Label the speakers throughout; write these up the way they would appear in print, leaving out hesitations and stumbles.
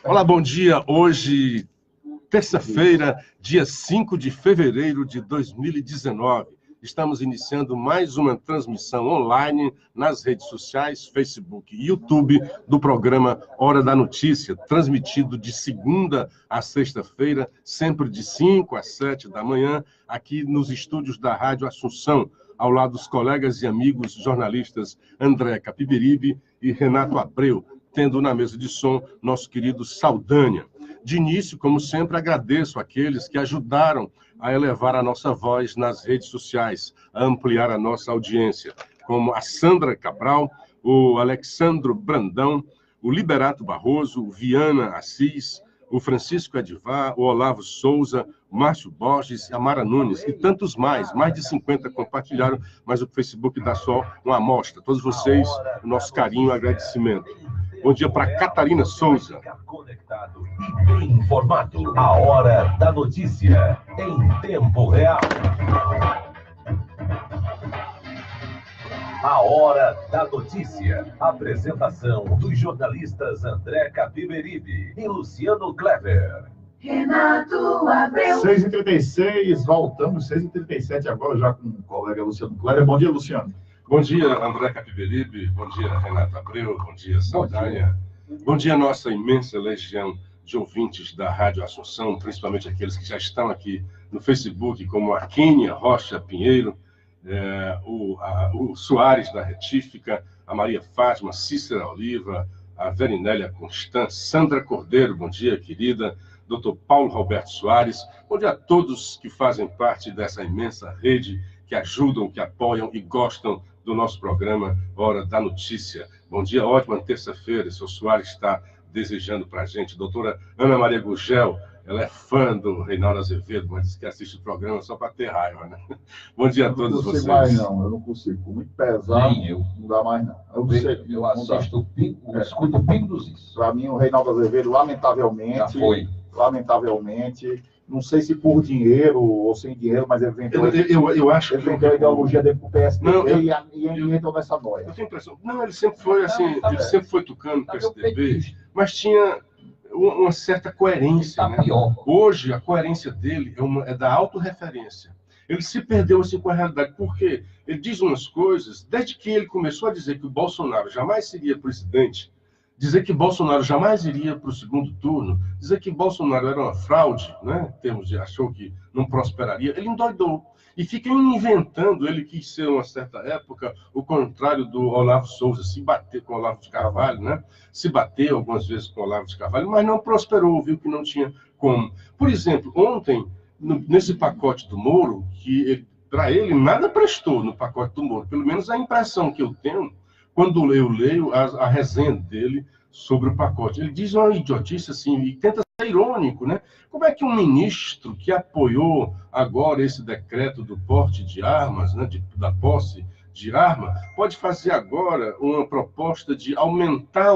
Speaker 1: Olá, bom dia. Hoje, terça-feira, dia 5 de fevereiro de 2019. Estamos iniciando mais uma transmissão online nas redes sociais, Facebook e YouTube, do programa Hora da Notícia, transmitido de segunda a sexta-feira, sempre de 5 às 7 da manhã, aqui nos estúdios da Rádio Assunção, ao lado dos colegas e amigos jornalistas André Capiberibe e Renato Abreu, tendo na mesa de som nosso querido Saldanha. De início, como sempre, agradeço àqueles que ajudaram a elevar a nossa voz nas redes sociais, a ampliar a nossa audiência, como a Sandra Cabral, o Alexandro Brandão, o Liberato Barroso, o Viana Assis, o Francisco Edivar, o Olavo Souza, o Márcio Borges, a Mara Nunes e tantos mais de 50 compartilharam, mas o Facebook dá só uma amostra. Todos vocês, o nosso carinho e agradecimento. Bom dia para Catarina Souza.
Speaker 2: Conectado e bem informado. A Hora da Notícia, em tempo real. A Hora da Notícia. Apresentação dos jornalistas André Capiberibe e Luciano Kleber.
Speaker 3: Renato Abreu.
Speaker 4: 6h36, voltamos, 6h37 agora, já com o colega Luciano Kleber. Bom dia, Luciano.
Speaker 1: Bom dia, André Capiberibe. Bom dia, Renato Abreu. Bom dia, Saldanha. Bom dia, nossa imensa legião de ouvintes da Rádio Assunção, principalmente aqueles que já estão aqui no Facebook, como a Kênia Rocha Pinheiro, o Soares da Retífica, a Maria Fátima, Cícera Oliva, a Verinélia Constância, Sandra Cordeiro, bom dia, querida, Dr. Paulo Roberto Soares. Bom dia a todos que fazem parte dessa imensa rede, que ajudam, que apoiam e gostam do nosso programa Hora da Notícia. Bom dia, ótima terça-feira. Seu Soares está desejando para a gente. Doutora Ana Maria Gugel, ela é fã do Reinaldo Azevedo, mas diz que assiste o programa só para ter raiva, né? Bom dia a todos vocês.
Speaker 4: Não consigo mais, não. Eu não consigo. Ficou muito pesado.
Speaker 5: Nem eu.
Speaker 4: Não dá mais, não.
Speaker 5: Eu assisto o Pico, escuto o Pico dos Is.
Speaker 4: Para mim, o Reinaldo Azevedo, lamentavelmente...
Speaker 5: Já foi.
Speaker 4: Lamentavelmente... Não sei se por dinheiro ou sem dinheiro, mas ele vendeu.
Speaker 1: Eu acho
Speaker 4: ele vendeu a ideologia dele para o PSDB
Speaker 1: não,
Speaker 4: e entrou nessa noia.
Speaker 1: Eu tenho a impressão. Não, ele sempre foi assim, ele sempre foi tucano no PSDB, mas tinha uma certa coerência.
Speaker 5: Tá, né? Pior.
Speaker 1: Hoje, a coerência dele é da autorreferência. Ele se perdeu assim com a realidade, porque ele diz umas coisas, desde que ele começou a dizer que o Bolsonaro jamais seria presidente, dizer que Bolsonaro jamais iria para o segundo turno, dizer que Bolsonaro era uma fraude, né, em termos de achou que não prosperaria, ele endoidou. E fica inventando, ele quis ser, uma certa época, o contrário do Olavo Souza, se bater com o Olavo de Carvalho, né? Se bateu algumas vezes com o Olavo de Carvalho, mas não prosperou, viu que não tinha como. Por exemplo, ontem, nesse pacote do Moro, que para ele nada prestou no pacote do Moro, pelo menos a impressão que eu tenho, quando eu leio a resenha dele sobre o pacote. Ele diz uma idiotice assim, e tenta ser irônico, né? Como é que um ministro que apoiou agora esse decreto do porte de armas, né, da posse de arma, pode fazer agora uma proposta de aumentar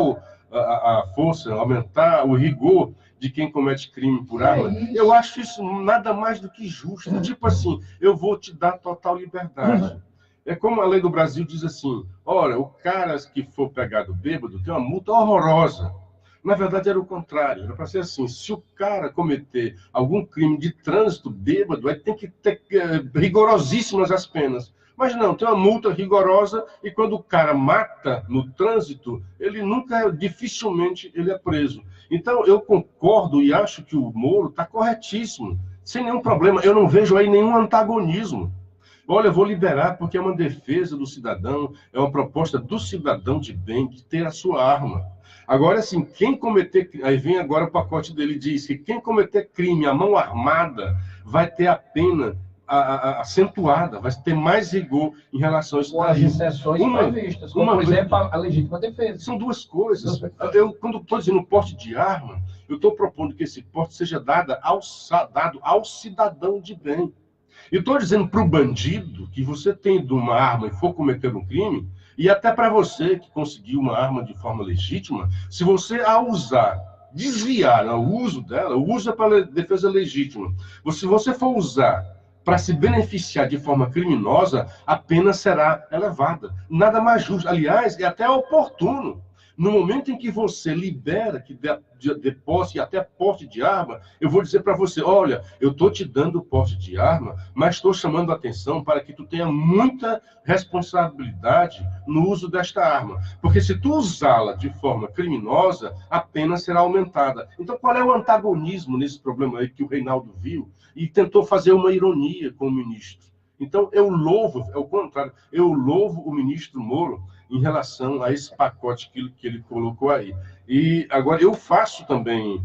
Speaker 1: a força, aumentar o rigor de quem comete crime por arma? Eu acho isso nada mais do que justo. Tipo assim, eu vou te dar total liberdade. É como a lei do Brasil diz assim, ora, o cara que for pegado bêbado tem uma multa horrorosa. Na verdade, era o contrário. Era para ser assim, se o cara cometer algum crime de trânsito bêbado, aí tem que ter rigorosíssimas as penas. Mas não, tem uma multa rigorosa e quando o cara mata no trânsito, ele dificilmente ele é preso. Então, eu concordo e acho que o Moro está corretíssimo, sem nenhum problema. Eu não vejo aí nenhum antagonismo. Olha, eu vou liberar porque é uma defesa do cidadão, é uma proposta do cidadão de bem de ter a sua arma. Agora, assim, quem cometer... Aí vem agora o pacote dele, diz que quem cometer crime à mão armada vai ter a pena acentuada, vai ter mais rigor em relação a isso.
Speaker 5: Com as exceções previstas, como, por exemplo, a legítima defesa.
Speaker 1: São duas coisas. Eu, quando estou dizendo porte de arma, eu estou propondo que esse porte seja dado ao cidadão de bem. E estou dizendo para o bandido que você tendo uma arma e for cometer um crime, e até para você que conseguiu uma arma de forma legítima, se você, ao usar, desviar o uso dela, o uso é para defesa legítima. Se você for usar para se beneficiar de forma criminosa, a pena será elevada. Nada mais justo. Aliás, é até oportuno. No momento em que você libera que de posse e até porte de arma, eu vou dizer para você, olha, eu estou te dando porte de arma, mas estou chamando a atenção para que tu tenha muita responsabilidade no uso desta arma. Porque se tu usá-la de forma criminosa, a pena será aumentada. Então, qual é o antagonismo nesse problema aí que o Reinaldo viu e tentou fazer uma ironia com o ministro? Então, eu louvo, é o contrário, eu louvo o ministro Moro em relação a esse pacote que ele colocou aí. E agora eu faço também,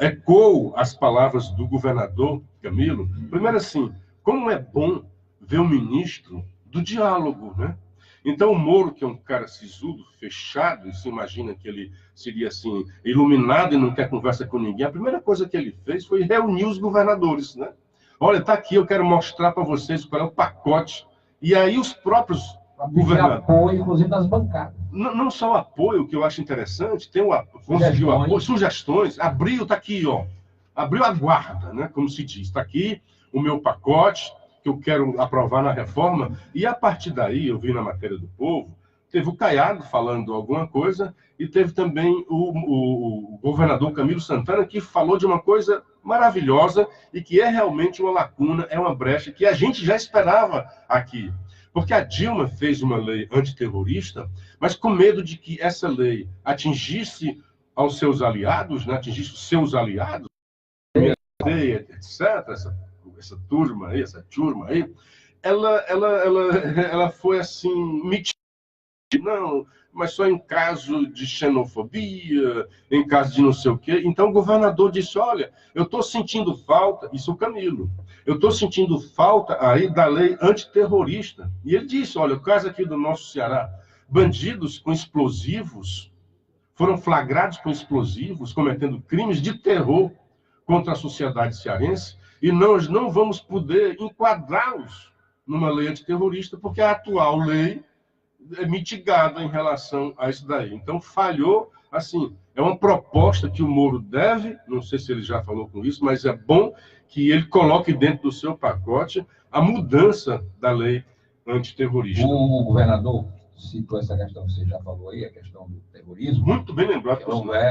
Speaker 1: ecoo as palavras do governador Camilo. Primeiro assim, como é bom ver o ministro do diálogo, né? Então o Moro, que é um cara sisudo, fechado, e se imagina que ele seria assim, iluminado e não quer conversa com ninguém, a primeira coisa que ele fez foi reunir os governadores, né? Olha, está aqui, eu quero mostrar para vocês qual é o pacote. E aí os próprios governadores...
Speaker 5: apoio, inclusive, das bancadas.
Speaker 1: Não só o apoio, que eu acho interessante, tem conseguiu apoio, sugestões. Abriu, está aqui, ó. Abriu a guarda, né? Como se diz. Está aqui o meu pacote, que eu quero aprovar na reforma. E a partir daí, eu vi na matéria do Povo, teve o Caiado falando alguma coisa, e teve também o governador Camilo Santana, que falou de uma coisa maravilhosa e que é realmente uma lacuna, é uma brecha que a gente já esperava aqui. Porque a Dilma fez uma lei antiterrorista, mas com medo de que essa lei atingisse aos seus aliados, né, atingisse os seus aliados, etc., essa turma aí, ela foi assim, não, mas só em caso de xenofobia, em caso de não sei o quê. Então o governador disse, olha, eu estou sentindo falta, isso é o Camilo, eu estou sentindo falta aí da lei antiterrorista. E ele disse, olha, o caso aqui do nosso Ceará, bandidos com explosivos, foram flagrados com explosivos, cometendo crimes de terror contra a sociedade cearense, e nós não vamos poder enquadrá-los numa lei antiterrorista, porque a atual lei é mitigada em relação a isso daí. Então, falhou, assim, é uma proposta que o Moro deve, não sei se ele já falou com isso, mas é bom que ele coloque dentro do seu pacote a mudança da lei antiterrorista.
Speaker 5: O governador citou essa questão que você já falou aí, a questão do terrorismo.
Speaker 1: Muito bem lembrado.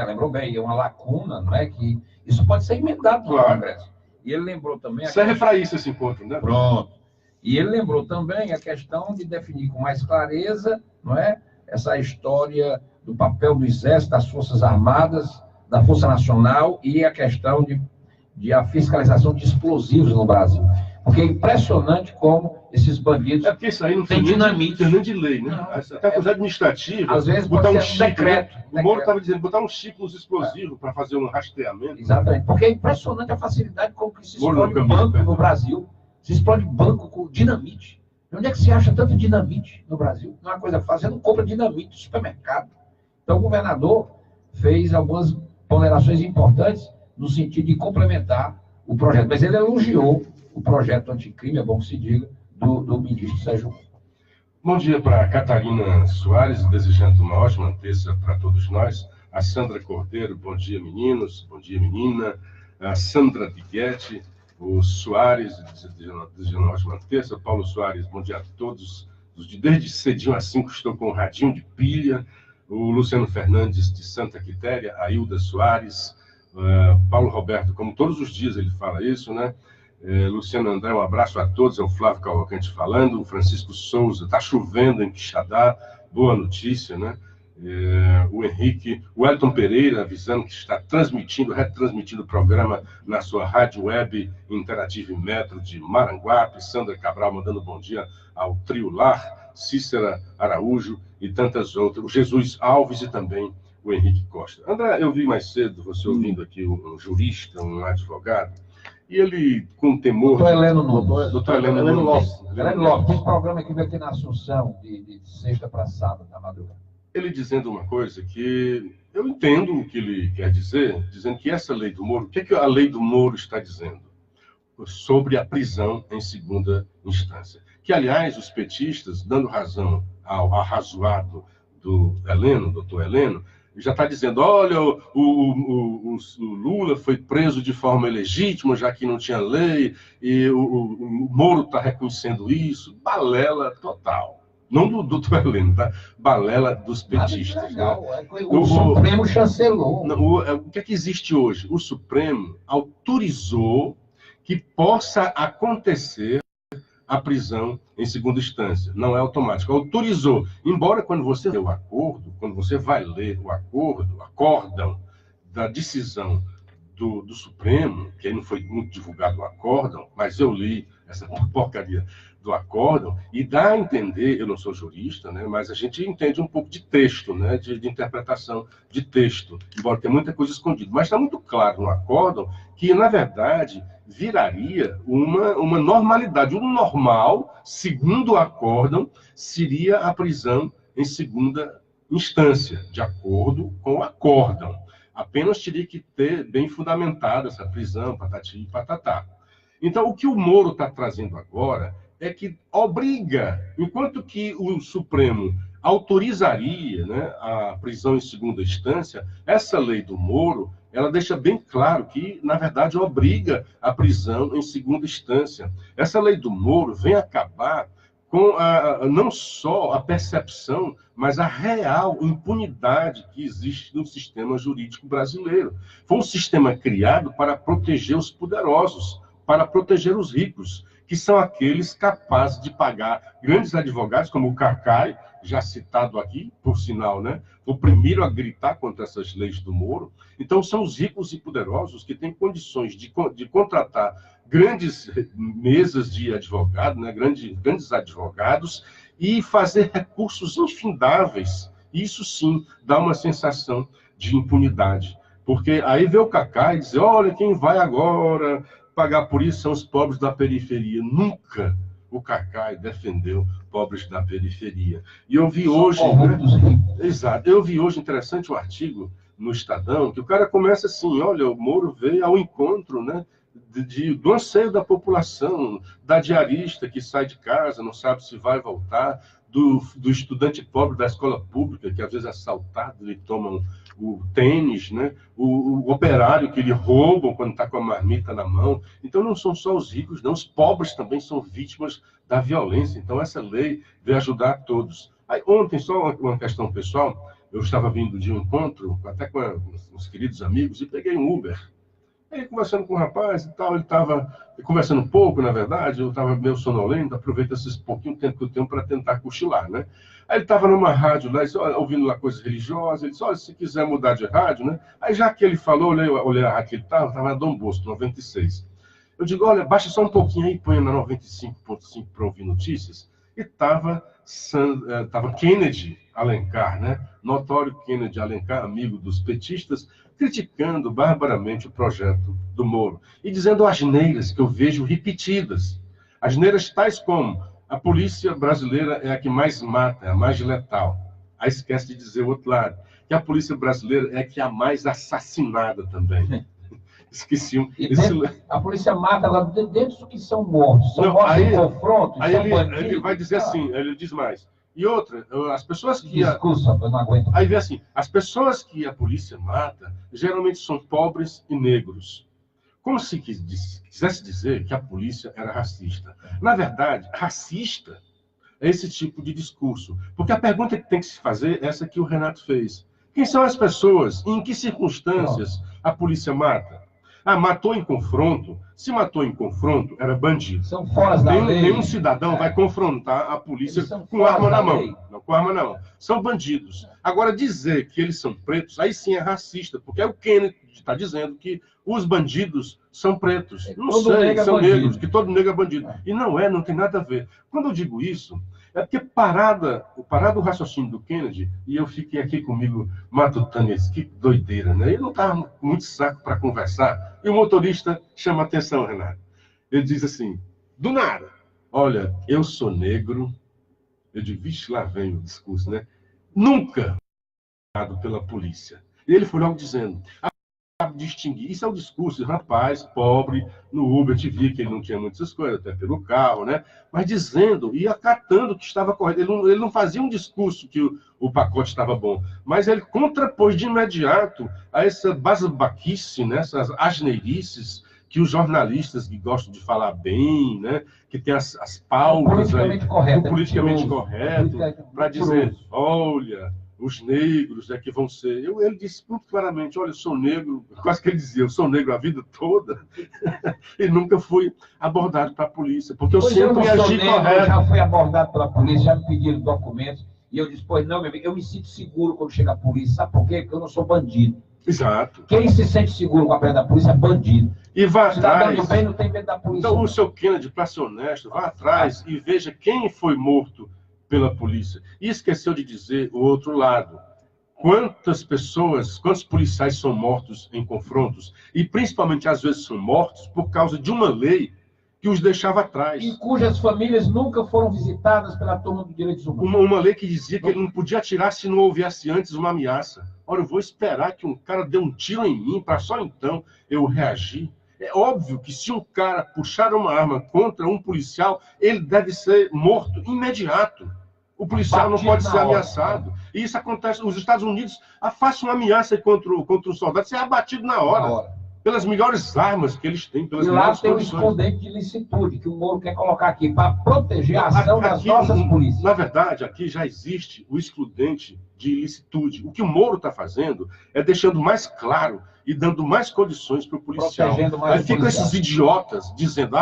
Speaker 5: Lembrou bem, é uma lacuna, não é? Que isso pode ser emendado no Congresso. E ele lembrou também...
Speaker 1: Serve para isso esse encontro, né?
Speaker 5: Pronto. E ele lembrou também a questão de definir com mais clareza, não é, essa história do papel do Exército, das Forças Armadas, da Força Nacional e a questão de a fiscalização de explosivos no Brasil. Porque é impressionante como esses bandidos...
Speaker 1: É porque isso aí não tem dinamite. Não tem nem de lei, né? Não, até a coisa administrativa,
Speaker 5: às vezes
Speaker 1: botar um
Speaker 5: chip, decreto.
Speaker 1: Né? O Moro estava dizendo, botar um chip nos explosivos para fazer um rastreamento.
Speaker 5: Exatamente. Porque é impressionante a facilidade com que se explode banco no Brasil. Se explode banco com dinamite. Onde é que se acha tanto dinamite no Brasil? Não é uma coisa fácil, você não compra dinamite no supermercado. Então, o governador fez algumas ponderações importantes no sentido de complementar o projeto. Mas ele elogiou o projeto anticrime, é bom que se diga, do ministro Sérgio Moro.
Speaker 1: Bom dia para a Catarina Soares, desejando uma ótima terça para todos nós. A Sandra Cordeiro, bom dia, meninos, bom dia, menina. A Sandra Piguetti, o Soares, desejando uma ótima terça. Paulo Soares, bom dia a todos. Desde cedinho às 5 estou com um radinho de pilha. O Luciano Fernandes, de Santa Quitéria. A Hilda Soares. Paulo Roberto, como todos os dias ele fala isso, né? Luciano André, um abraço a todos. É o Flávio Cavalcante falando. O Francisco Souza, está chovendo em Quixadá. Boa notícia, né? O Henrique, o Elton Pereira avisando que está retransmitindo o programa na sua rádio web Interativa e Metro de Maranguape. Sandra Cabral mandando bom dia ao Trio Lar, Cícera Araújo e tantas outras, o Jesus Alves e também o Henrique Costa. André, eu vi mais cedo você ouvindo aqui um jurista, um advogado, e ele com temor...
Speaker 5: Doutor Heleno Nunes.
Speaker 1: Doutor Heleno Lopes.
Speaker 5: Heleno Lopes, tem um programa que veio aqui na Assunção, de sexta para sábado, na madrugada.
Speaker 1: Ele dizendo uma coisa que eu entendo o que ele quer dizer, dizendo que essa lei do Moro, o que é que a lei do Moro está dizendo? Sobre a prisão em segunda instância. Que, aliás, os petistas, dando razão ao arrazoado do Heleno, doutor Heleno, já está dizendo, olha, o Lula foi preso de forma ilegítima, já que não tinha lei, e o Moro está reconhecendo isso. Balela total. Não do doutor Heleno, da balela dos petistas.
Speaker 5: Legal.
Speaker 1: Né?
Speaker 5: O Supremo chancelou.
Speaker 1: O que é que existe hoje? O Supremo autorizou que possa acontecer a prisão em segunda instância. Não é automático. Autorizou. Embora quando você lê o acordo, quando você vai ler o acordo, acórdão da decisão do Supremo, que aí não foi muito divulgado o acórdão, mas eu li essa porcaria do acórdão, e dá a entender, eu não sou jurista, né, mas a gente entende um pouco de texto, né, de interpretação de texto, embora tenha muita coisa escondida. Mas está muito claro no acórdão que, na verdade, viraria uma normalidade. O normal, segundo o acórdão, seria a prisão em segunda instância, de acordo com o acórdão. Apenas teria que ter bem fundamentada essa prisão, patati e patatá. Então, o que o Moro está trazendo agora é que obriga, enquanto que o Supremo autorizaria, né, a prisão em segunda instância, essa lei do Moro, ela deixa bem claro que, na verdade, obriga a prisão em segunda instância. Essa lei do Moro vem acabar com não só a percepção, mas a real impunidade que existe no sistema jurídico brasileiro. Foi um sistema criado para proteger os poderosos, para proteger os ricos, que são aqueles capazes de pagar grandes advogados, como o Cacai, já citado aqui, por sinal, né? O primeiro a gritar contra essas leis do Moro. Então, são os ricos e poderosos que têm condições de contratar grandes mesas de advogado, né? Grandes advogados, e fazer recursos infindáveis. Isso, sim, dá uma sensação de impunidade. Porque aí vê o Cacai e diz, olha, quem vai agora pagar por isso são os pobres da periferia. Nunca o Cacai defendeu pobres da periferia. E eu vi hoje... Exato. Eu vi hoje, interessante, um artigo no Estadão, que o cara começa assim, olha, o Moro veio ao encontro, né, do anseio da população, da diarista que sai de casa, não sabe se vai voltar, do estudante pobre da escola pública, que às vezes é assaltado, ele toma o tênis, né? O operário que lhe roubam quando está com a marmita na mão. Então, não são só os ricos, não. Os pobres também são vítimas da violência. Então, essa lei veio ajudar a todos. Aí, ontem, só uma questão pessoal, eu estava vindo de um encontro, até com uns queridos amigos, e peguei um Uber. Aí, conversando com o rapaz e tal, ele estava conversando um pouco, na verdade, eu estava meio sonolento, aproveito esse pouquinho tempo que eu tenho para tentar cochilar, né? Aí ele estava numa rádio lá, ouvindo lá coisas religiosas, ele disse, olha, se quiser mudar de rádio, né? Aí já que ele falou, olhei a rádio que ele estava na Dom Bosco, 96. Eu digo, olha, baixa só um pouquinho aí, põe na 95.5 para ouvir notícias. E estava Kennedy Alencar, né? Notório Kennedy Alencar, amigo dos petistas, criticando barbaramente o projeto do Moro e dizendo asneiras que eu vejo repetidas. Asneiras tais como a polícia brasileira é a que mais mata, é a mais letal. Aí esquece de dizer o outro lado, que a polícia brasileira é a que é a mais assassinada também. Esqueci.
Speaker 5: A polícia mata lá dentro do que são mortos. São mortos em confronto,
Speaker 1: aí ele vai dizer assim, ele diz mais. E outra, as pessoas que...
Speaker 5: Desculpa, eu não aguento.
Speaker 1: Aí vê assim, as pessoas que a polícia mata, geralmente são pobres e negros. Como se quisesse dizer que a polícia era racista. Na verdade, racista é esse tipo de discurso. Porque a pergunta que tem que se fazer é essa que o Renato fez. Quem são as pessoas? Em que circunstâncias a polícia mata? Ah, matou em confronto. Se matou em confronto, era bandido.
Speaker 5: São fora da lei.
Speaker 1: Nenhum cidadão vai confrontar a polícia com arma na mão. Não, com arma na mão. São bandidos. Agora, dizer que eles são pretos, aí sim é racista, porque é o Kennedy está dizendo que os bandidos são pretos. Não sei, são negros, que todo negro é bandido. E não tem nada a ver. Quando eu digo isso, é porque parado o raciocínio do Kennedy, e eu fiquei aqui comigo matutando isso, que doideira, né? Ele não estava com muito saco para conversar, e o motorista chama a atenção, Renato. Ele diz assim, do nada, olha, eu sou negro, eu digo, vixe, lá vem o discurso, né? Nunca pela polícia. E ele foi logo dizendo, distinguir. Isso é o discurso, rapaz, pobre, no Uber, te vi que ele não tinha muitas coisas, até pelo carro, né? Mas dizendo e acatando que estava correto. Ele não fazia um discurso que o pacote estava bom, mas ele contrapôs de imediato a essa babaquice, né? Essas asneirices que os jornalistas que gostam de falar bem, né, que tem as pautas
Speaker 5: politicamente correto,
Speaker 1: politicamente correto, para dizer, olha, os negros é que vão ser... Ele disse muito claramente, olha, eu sou negro, quase que ele dizia, eu sou negro a vida toda, e nunca fui abordado pela polícia, porque eu sempre agi correto.
Speaker 5: Já fui abordado pela polícia, já me pediram documentos, e eu disse, pois não, meu amigo, eu me sinto seguro quando chega a polícia, sabe por quê? Porque eu não sou bandido.
Speaker 1: Exato.
Speaker 5: Quem se sente seguro com a perna da polícia é bandido.
Speaker 1: E vá atrás.
Speaker 5: De bem não tem medo da polícia.
Speaker 1: Então, o seu Kennedy, para ser honesto, vá atrás e veja quem foi morto pela polícia. E esqueceu de dizer o outro lado. Quantos policiais são mortos em confrontos? E, principalmente, às vezes, são mortos por causa de uma lei que os deixava atrás.
Speaker 5: E cujas famílias nunca foram visitadas pela turma dos direitos humanos.
Speaker 1: Uma lei que dizia que ele não podia atirar se não houvesse antes uma ameaça. Ora, eu vou esperar que um cara dê um tiro em mim para só então eu reagir. É óbvio que se um cara puxar uma arma contra um policial, ele deve ser morto imediato. O policial não pode ser ameaçado. E isso acontece nos Estados Unidos. Faça uma ameaça contra um soldado, você é abatido na hora. Pelas melhores armas que eles têm, pelas melhores condições.
Speaker 5: E lá tem o excludente de licitude, que o Moro quer colocar aqui, para proteger a ação das nossas polícias.
Speaker 1: Na verdade, aqui já existe o excludente de ilicitude. O que o Moro está fazendo é deixando mais claro e dando mais condições para o policial. Aí ficam esses idiotas dizendo,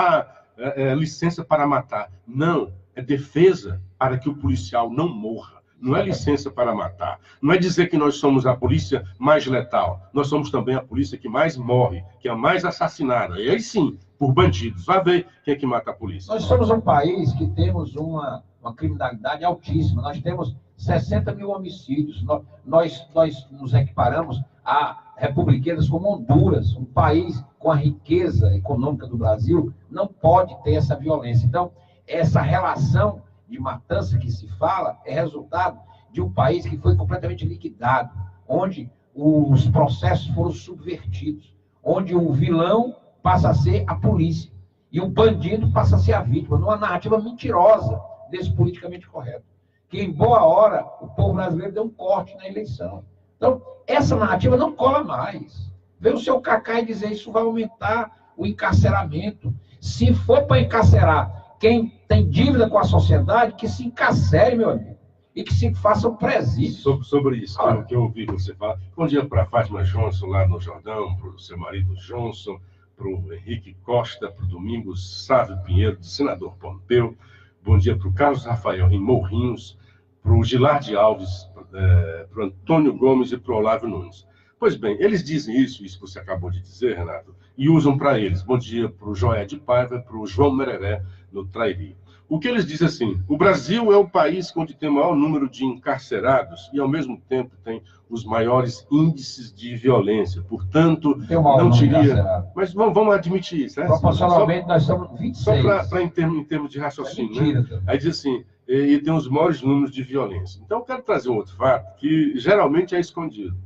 Speaker 1: licença para matar. Não, é defesa para que o policial não morra. Não é licença para matar. Não é dizer que nós somos a polícia mais letal. Nós somos também a polícia que mais morre, que é a mais assassinada. E aí sim, por bandidos. Vai ver quem é que mata a polícia.
Speaker 5: Nós somos um país que temos uma criminalidade altíssima. Nós temos 60 mil homicídios. Nós nos equiparamos a republicanas como Honduras. Um país com a riqueza econômica do Brasil não pode ter essa violência. Então, essa relação de matança que se fala é resultado de um país que foi completamente liquidado, onde os processos foram subvertidos, onde o vilão passa a ser a polícia e o bandido passa a ser a vítima, numa narrativa mentirosa desse politicamente correto, que em boa hora o povo brasileiro deu um corte na eleição. Então, essa narrativa não cola mais. Vem o seu Cacá e dizer isso vai aumentar o encarceramento. Se for para encarcerar quem tem dívida com a sociedade, que se encarcere, meu amigo, e que se faça um presídio.
Speaker 1: Sobre isso, que eu ouvi você falar. Bom dia para a Fátima Johnson, lá no Jordão, para o seu marido Johnson, para o Henrique Costa, para o Domingos Sávio Pinheiro, do senador Pompeu. Bom dia para o Carlos Rafael em Morrinhos, para o Gilardi Alves, para o Antônio Gomes e para o Olávio Nunes. Pois bem, eles dizem isso que você acabou de dizer, Renato, e usam para eles. Bom dia para o Joé de Paiva, para o João Mereré, no Trairi. O que eles dizem assim, o Brasil é o país onde tem o maior número de encarcerados e, ao mesmo tempo, tem os maiores índices de violência. Portanto, não diria... Mas vamos admitir isso. Né?
Speaker 5: Proporcionalmente, nós somos 26.
Speaker 1: Só em termos de raciocínio. É mentira, né? Aí diz assim, e tem os maiores números de violência. Então, eu quero trazer um outro fato que geralmente é escondido.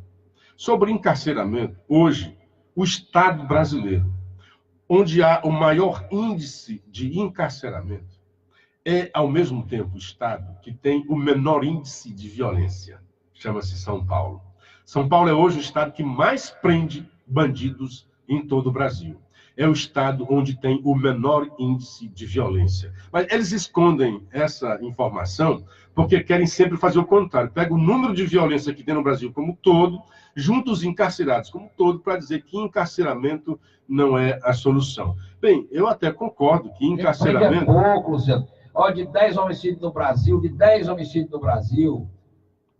Speaker 1: Sobre encarceramento, hoje, o Estado brasileiro, onde há o maior índice de encarceramento, é, ao mesmo tempo, o Estado que tem o menor índice de violência. Chama-se São Paulo. São Paulo é hoje o Estado que mais prende bandidos em todo o Brasil. É o Estado onde tem o menor índice de violência. Mas eles escondem essa informação porque querem sempre fazer o contrário. Pega o número de violência que tem no Brasil como todo, junto os encarcerados como todo, para dizer que encarceramento não é a solução. Bem, eu até concordo que encarceramento...
Speaker 5: É pouco, Luciano. Olha, de 10 homicídios no Brasil,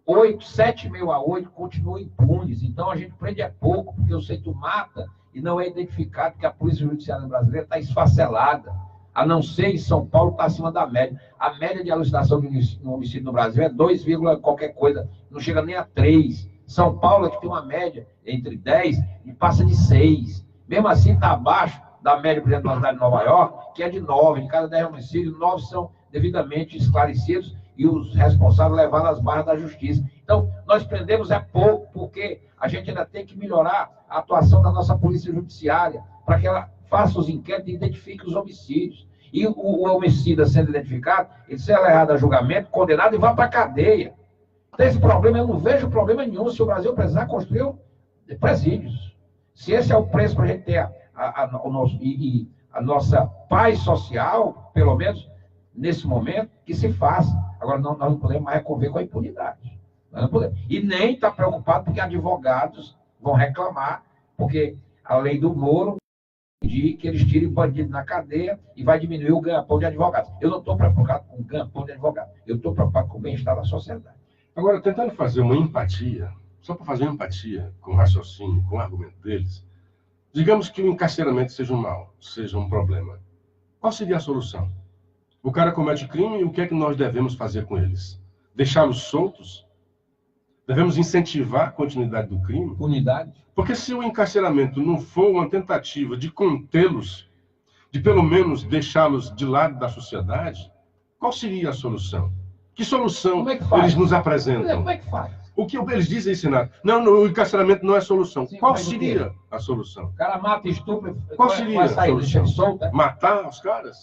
Speaker 5: 7,5 a 8 continuam impunes. Então, a gente prende é pouco, porque o ceito mata e não é identificado que a Polícia Judiciária brasileira está esfacelada. A não ser em São Paulo, está acima da média. A média de elucidação de um homicídio no Brasil é 2, qualquer coisa, não chega nem a 3. São Paulo é que tem uma média entre 10 e passa de 6. Mesmo assim, está abaixo da média, por exemplo, da cidade de Nova York, que é de 9. De cada 10 homicídios, 9 são devidamente esclarecidos e os responsáveis levados às barras da justiça. Então, nós prendemos é pouco, porque a gente ainda tem que melhorar a atuação da nossa polícia judiciária, para que ela faça os inquéritos e identifique os homicídios. E o homicida sendo identificado, ele será levado a julgamento, condenado e vai para a cadeia. Então, esse problema, eu não vejo problema nenhum se o Brasil precisar construir presídios. Se esse é o preço para a gente ter a nossa paz social, pelo menos nesse momento, que se faça. Agora, nós não podemos mais conviver com a impunidade. Nós não podemos. E nem está preocupado porque advogados vão reclamar, porque a lei do Moro pedir que eles tirem bandido na cadeia e vai diminuir o ganha-pão de advogados. Eu não estou preocupado com o ganha-pão de advogado. Eu estou preocupado com o bem-estar da sociedade.
Speaker 1: Agora, tentando fazer uma empatia, só para fazer uma empatia com o raciocínio, com o argumento deles, digamos que o encarceramento seja um mal, seja um problema. Qual seria a solução? O cara comete crime e o que é que nós devemos fazer com eles? Deixá-los soltos? Devemos incentivar a continuidade do crime?
Speaker 5: Unidade?
Speaker 1: Porque se o encarceramento não for uma tentativa de contê-los, de pelo menos deixá-los de lado da sociedade, qual seria a solução? Que solução eles nos apresentam?
Speaker 5: Como é que faz?
Speaker 1: O que eles dizem, Senado? Não, o encarceramento não é solução.
Speaker 5: Sim,
Speaker 1: qual seria a solução?
Speaker 5: O cara mata, estupra,
Speaker 1: qual seria a
Speaker 5: sair, deixa ele
Speaker 1: solução?
Speaker 5: solto?
Speaker 1: Matar os caras?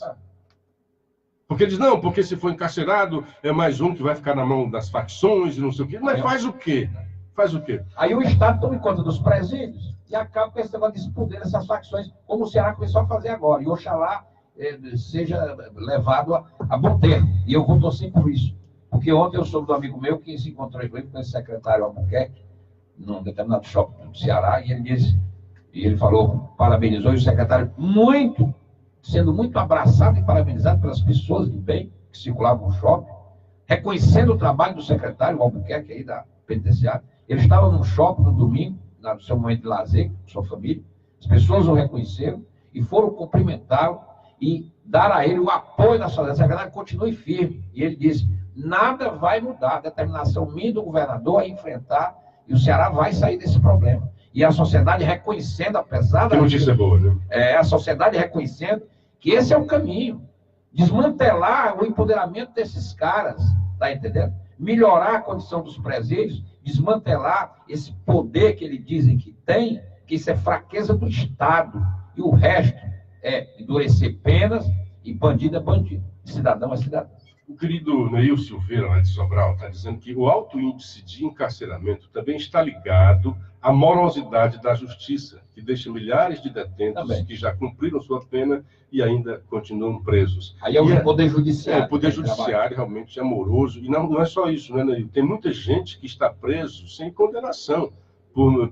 Speaker 1: Porque eles não, porque se for encarcerado, é mais um que vai ficar na mão das facções e não sei o quê. Mas faz o quê? Faz o quê?
Speaker 5: Aí o Estado toma conta dos presídios e acaba com esse negócio desse poder dessas facções, como o Ceará começou a fazer agora. E Oxalá seja levado a bom termo. E eu vou torcer por isso. Porque ontem eu soube do amigo meu que se encontrou com esse secretário Albuquerque, num determinado shopping do Ceará, e ele falou, parabenizou, e o secretário sendo muito abraçado e parabenizado pelas pessoas de bem que circulavam no shopping, reconhecendo o trabalho do secretário Albuquerque aí da penitenciária. Ele estava no shopping no domingo, no seu momento de lazer, com sua família, as pessoas o reconheceram e foram cumprimentá-lo e dar a ele o apoio da sociedade. O secretário continue firme. E ele disse, nada vai mudar, a determinação minha do governador é enfrentar, e o Ceará vai sair desse problema. E a sociedade reconhecendo, apesar da...
Speaker 1: Que notícia boa, né?
Speaker 5: A sociedade reconhecendo que esse é o caminho. Desmantelar o empoderamento desses caras, tá entendendo? Melhorar a condição dos presídios, desmantelar esse poder que eles dizem que tem, que isso é fraqueza do Estado. E o resto é endurecer penas, e bandido é bandido, cidadão é cidadão.
Speaker 1: O querido Neil Silveira, lá de Sobral, está dizendo que o alto índice de encarceramento também está ligado à morosidade da justiça, que deixa milhares de detentos que já cumpriram sua pena e ainda continuam presos.
Speaker 5: Aí é o Poder Judiciário.
Speaker 1: O Poder Judiciário realmente é moroso. E não é só isso, né, Neil? Tem muita gente que está preso sem condenação,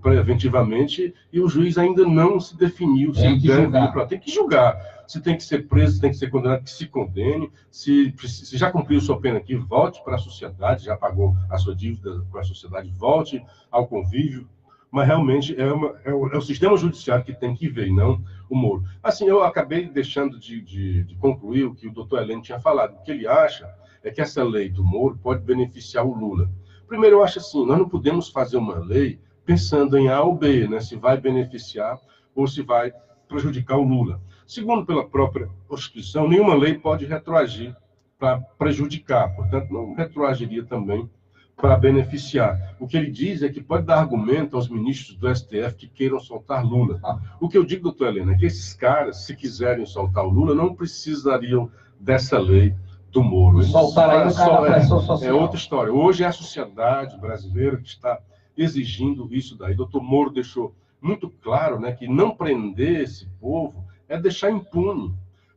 Speaker 1: preventivamente, e o juiz ainda não se definiu.
Speaker 5: Tem que julgar.
Speaker 1: Tem que julgar. Se tem que ser preso, se tem que ser condenado, que se condene. Se já cumpriu sua pena aqui, volte para a sociedade, já pagou a sua dívida com a sociedade, volte ao convívio. Mas realmente é o sistema judiciário que tem que ver, e não o Moro. Assim, eu acabei deixando de concluir o que o doutor Heleno tinha falado. O que ele acha é que essa lei do Moro pode beneficiar o Lula. Primeiro, eu acho assim, nós não podemos fazer uma lei pensando em A ou B, né? Se vai beneficiar ou se vai prejudicar o Lula. Segundo, pela própria Constituição, nenhuma lei pode retroagir para prejudicar, portanto, não retroagiria também para beneficiar. O que ele diz é que pode dar argumento aos ministros do STF que queiram soltar Lula. O que eu digo, doutor Helena, é que esses caras, se quiserem soltar o Lula, não precisariam dessa lei do Moro.
Speaker 5: Soltar aí o cara da pressão social.
Speaker 1: É outra história. Hoje é a sociedade brasileira que está exigindo isso daí. O doutor Moro deixou muito claro, né, que não prender esse povo é deixar impune.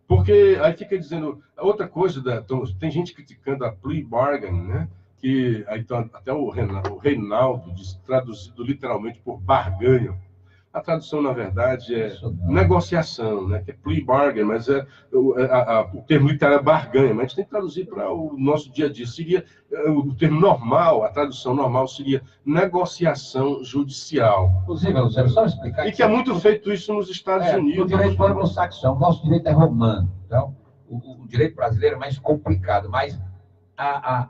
Speaker 1: Porque aí fica dizendo... Outra coisa, tem gente criticando a plea bargain, né? Que aí, então, até o Reinaldo diz, traduzido literalmente por barganha. A tradução, na verdade, é negociação, né? Que é plea bargain, mas o termo literário é barganha, mas a gente tem que traduzir para o nosso dia a dia. Seria o termo normal, a tradução normal seria negociação judicial.
Speaker 5: Inclusive, Luciano, só explicar...
Speaker 1: E que é muito feito isso nos Estados Unidos.
Speaker 5: O direito anglo-saxão, o nosso direito é romano. Então, o direito brasileiro é mais complicado, mas há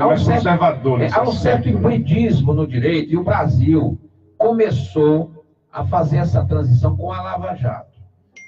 Speaker 5: um certo hibridismo no direito, e o Brasil começou a fazer essa transição com a Lava Jato.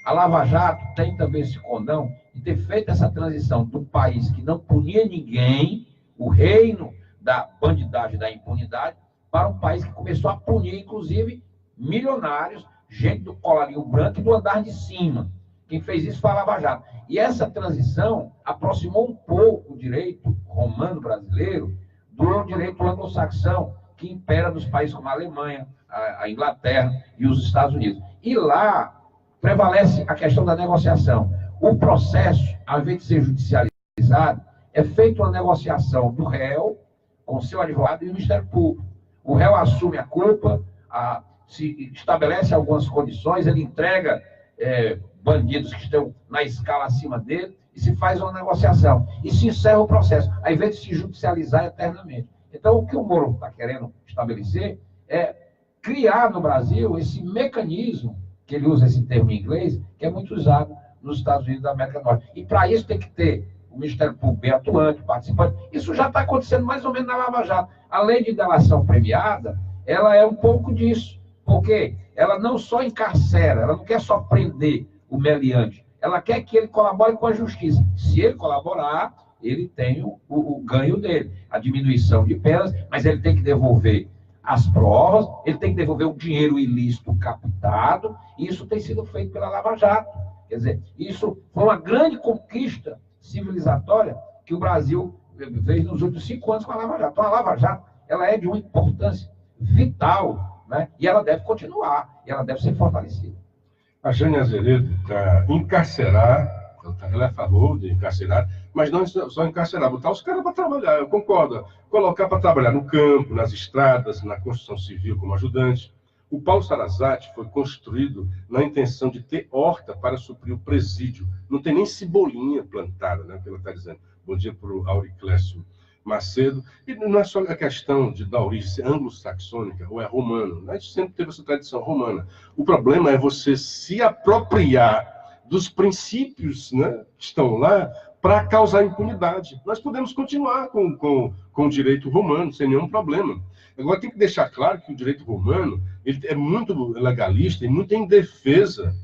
Speaker 5: A Lava Jato tem também esse condão de ter feito essa transição do país que não punia ninguém, o reino da bandidagem, da impunidade, para um país que começou a punir, inclusive, milionários, gente do colarinho branco e do andar de cima. Quem fez isso foi a Lava Jato. E essa transição aproximou um pouco o direito romano brasileiro do direito anglo-saxão, que impera nos países como a Alemanha, a Inglaterra e os Estados Unidos. E lá prevalece a questão da negociação. O processo, ao invés de ser judicializado, é feita uma negociação do réu com seu advogado e o Ministério Público. O réu assume a culpa, se estabelece algumas condições, ele entrega bandidos que estão na escala acima dele e se faz uma negociação. E se encerra o processo, ao invés de se judicializar eternamente. Então, o que o Moro está querendo estabelecer é criar no Brasil esse mecanismo, que ele usa esse termo em inglês, que é muito usado nos Estados Unidos da América do Norte. E para isso tem que ter o Ministério Público bem atuante, participante. Isso já está acontecendo mais ou menos na Lava Jato. A lei de delação premiada, ela é um pouco disso, porque ela não só encarcera, ela não quer só prender o meliante, ela quer que ele colabore com a justiça. Se ele colaborar, ele tem o ganho dele, a diminuição de penas, mas ele tem que devolver as provas, ele tem que devolver o dinheiro ilícito captado, e isso tem sido feito pela Lava Jato. Quer dizer, isso foi uma grande conquista civilizatória que o Brasil fez nos últimos 5 anos com a Lava Jato. Então, a Lava Jato, ela é de uma importância vital, né? E ela deve continuar, e ela deve ser fortalecida.
Speaker 1: A Jane Azeredo está encarcerar, ela é a favor de encarcerar, mas não só encarcerar, botar os caras para trabalhar, eu concordo. Colocar para trabalhar no campo, nas estradas, na construção civil como ajudante. O Paulo Sarazate foi construído na intenção de ter horta para suprir o presídio. Não tem nem cebolinha plantada, né, que ela está dizendo. Bom dia para o Auriclécio Macedo. E não é só a questão da origem anglo-saxônica ou é romano. Né? A gente sempre teve essa tradição romana. O problema é você se apropriar dos princípios, né, que estão lá para causar impunidade. Nós podemos continuar com o direito romano sem nenhum problema. Agora, tem que deixar claro que o direito romano ele é muito legalista e muito em defesa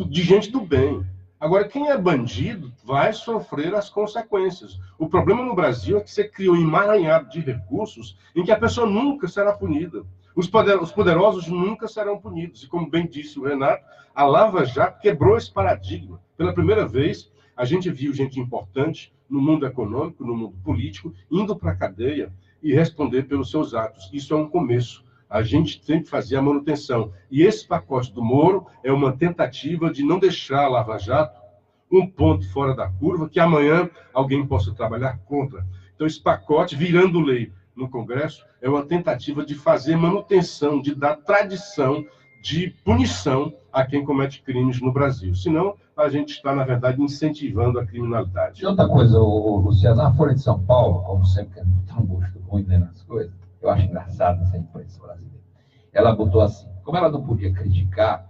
Speaker 1: de gente do bem. Agora, quem é bandido vai sofrer as consequências. O problema no Brasil é que você criou um emaranhado de recursos em que a pessoa nunca será punida. Os poderosos nunca serão punidos. E como bem disse o Renato, a Lava Jato quebrou esse paradigma. Pela primeira vez, a gente viu gente importante no mundo econômico, no mundo político, indo para a cadeia e responder pelos seus atos. Isso é um começo. A gente tem que fazer a manutenção. E esse pacote do Moro é uma tentativa de não deixar a Lava Jato um ponto fora da curva que amanhã alguém possa trabalhar contra. Então, esse pacote, virando lei no Congresso, é uma tentativa de fazer manutenção, de dar tradição de punição a quem comete crimes no Brasil. Senão, a gente está, na verdade, incentivando a criminalidade.
Speaker 5: E outra coisa, Luciano, a Folha de São Paulo, como sempre, que não tem um gosto ruim nas coisas, eu acho engraçado essa imprensa brasileira. Ela botou assim, como ela não podia criticar,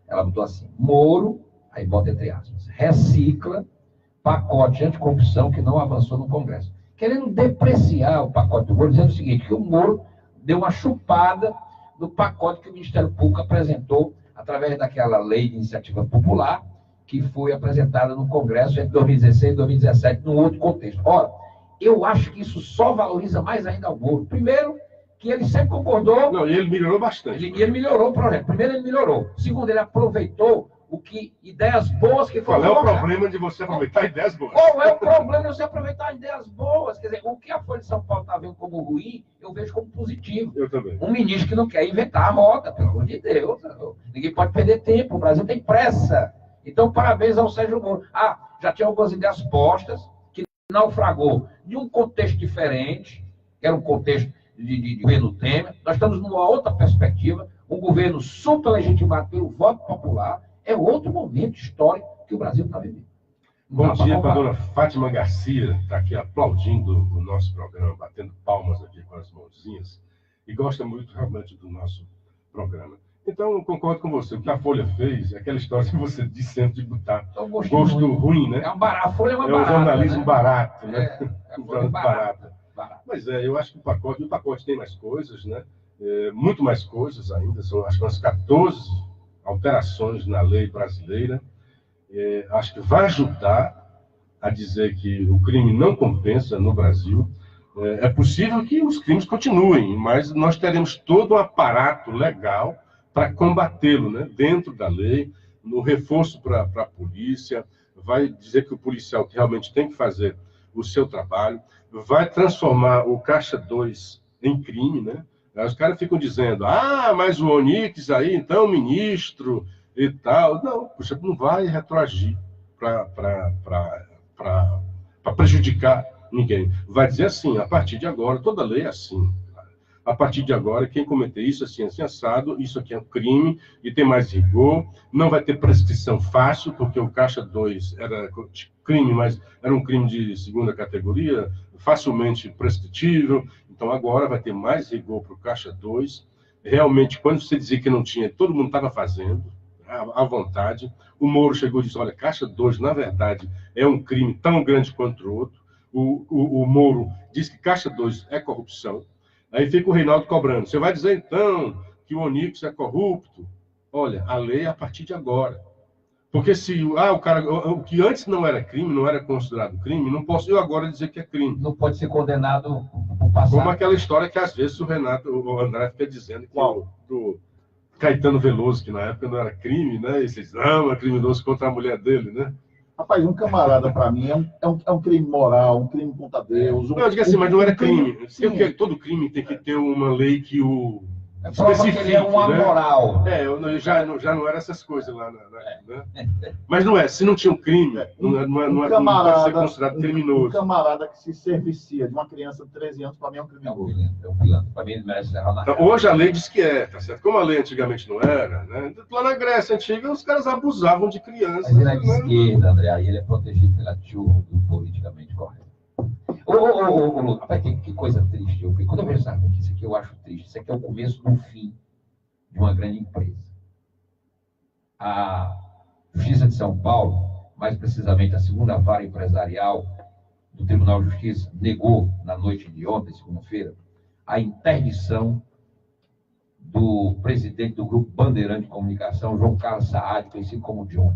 Speaker 5: ela botou assim, Moro, aí bota entre aspas, recicla pacote anticorrupção que não avançou no Congresso. Querendo depreciar o pacote do Moro, dizendo o seguinte, que o Moro deu uma chupada no pacote que o Ministério Público apresentou através daquela lei de iniciativa popular que foi apresentada no Congresso entre 2016 e 2017, num outro contexto. Ora, eu acho que isso só valoriza mais ainda o Moro. Primeiro, que ele sempre concordou...
Speaker 1: Não, e ele melhorou bastante.
Speaker 5: Ele melhorou o projeto. Primeiro, ele melhorou. Segundo, ele aproveitou ideias boas que foram...
Speaker 1: Qual é o problema de você aproveitar ideias boas?
Speaker 5: Qual é o problema de você aproveitar ideias boas? Quer dizer, o que a Folha de São Paulo está vendo como ruim, eu vejo como positivo.
Speaker 1: Eu também.
Speaker 5: Um ministro que não quer inventar a roda, pelo amor de Deus. Ninguém pode perder tempo. O Brasil tem pressa. Então, parabéns ao Sérgio Moro. Já tinha algumas ideias postas, que naufragou de um contexto diferente, que era um contexto de governo Temer. Nós estamos numa outra perspectiva, um governo super legitimado pelo voto popular. É outro momento histórico que o Brasil está vivendo.
Speaker 1: Bom dia para a dona Fátima Garcia, está aqui aplaudindo o nosso programa, batendo palmas aqui com as mãozinhas, e gosta muito realmente do nosso programa. Então, eu concordo com você. O que a Folha fez é aquela história que você disse sempre de botar gosto ruim, né?
Speaker 5: A Folha é uma barata.
Speaker 1: É um jornalismo, né? Barato, né?
Speaker 5: É um jornalismo barato.
Speaker 1: Mas eu acho que o pacote tem mais coisas, né? Muito mais coisas ainda. São, acho que umas 14 alterações na lei brasileira. Acho que vai ajudar a dizer que o crime não compensa no Brasil. É possível que os crimes continuem, mas nós teremos todo um aparato legal para combatê-lo, né? Dentro da lei, no reforço para a polícia, vai dizer que o policial realmente tem que fazer o seu trabalho, vai transformar o Caixa 2 em crime, né? Os caras ficam dizendo, mas o Onix aí, então, ministro, e tal. Não, puxa, não vai retroagir para prejudicar ninguém. Vai dizer assim, a partir de agora, toda lei é assim. A partir de agora, quem cometer isso, assim assado, isso aqui é um crime e tem mais rigor, não vai ter prescrição fácil, porque o Caixa 2 era crime, mas era um crime de segunda categoria, facilmente prescritível, então agora vai ter mais rigor para o Caixa 2. Realmente, quando você dizia que não tinha, todo mundo estava fazendo, à vontade. O Moro chegou e disse, olha, Caixa 2, na verdade, é um crime tão grande quanto o outro. O Moro diz que Caixa 2 é corrupção. Aí fica o Reinaldo cobrando. Você vai dizer, então, que o Onyx é corrupto? Olha, a lei é a partir de agora. Porque se o que antes não era crime, não era considerado crime, não posso eu agora dizer que é crime.
Speaker 5: Não pode ser condenado por passado.
Speaker 1: Como aquela história que às vezes o André fica dizendo que do Caetano Veloso, que na época não era crime, né? E vocês, não, é criminoso contra a mulher dele, né?
Speaker 4: Rapaz, um camarada, para mim, é um crime moral, um crime contra Deus.
Speaker 1: Não, eu digo assim, mas não era crime. Todo crime tem que ter uma lei que o
Speaker 5: especifique, que ele é um amoral.
Speaker 1: Né? Já não era essas coisas lá. Né? Mas não é, se não tinha um crime, não pode ser considerado criminoso.
Speaker 4: Um camarada que se servicia de uma criança de 13 anos, para mim é um criminoso.
Speaker 5: É um vilão. Para mim ele merece serrar na cara.
Speaker 1: Hoje a lei diz que é, tá certo? Como a lei antigamente não era, né? Lá na Grécia Antiga, os caras abusavam de crianças.
Speaker 5: Mas ele é de esquerda, André, aí ele é protegido pela turma do politicamente correto. Rapaz, que coisa triste. Quando eu vejo essa notícia aqui, eu acho triste. Isso aqui é o começo do fim de uma grande empresa. A Justiça de São Paulo, mais precisamente a segunda vara empresarial do Tribunal de Justiça, negou na noite de ontem, segunda-feira, a interdição do presidente do Grupo Bandeirante de Comunicação, João Carlos Saad, conhecido como John.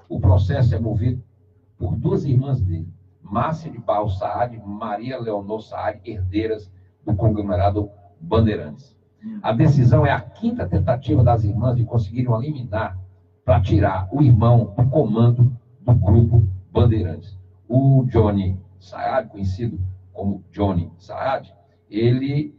Speaker 5: O processo é movido por duas irmãs dele, Márcia de Barros Saad e Maria Leonor Saad, herdeiras do conglomerado Bandeirantes. A decisão é a quinta tentativa das irmãs de conseguirem uma liminar para tirar o irmão do comando do grupo Bandeirantes. O Johnny Saad, conhecido como Johnny Saad, ele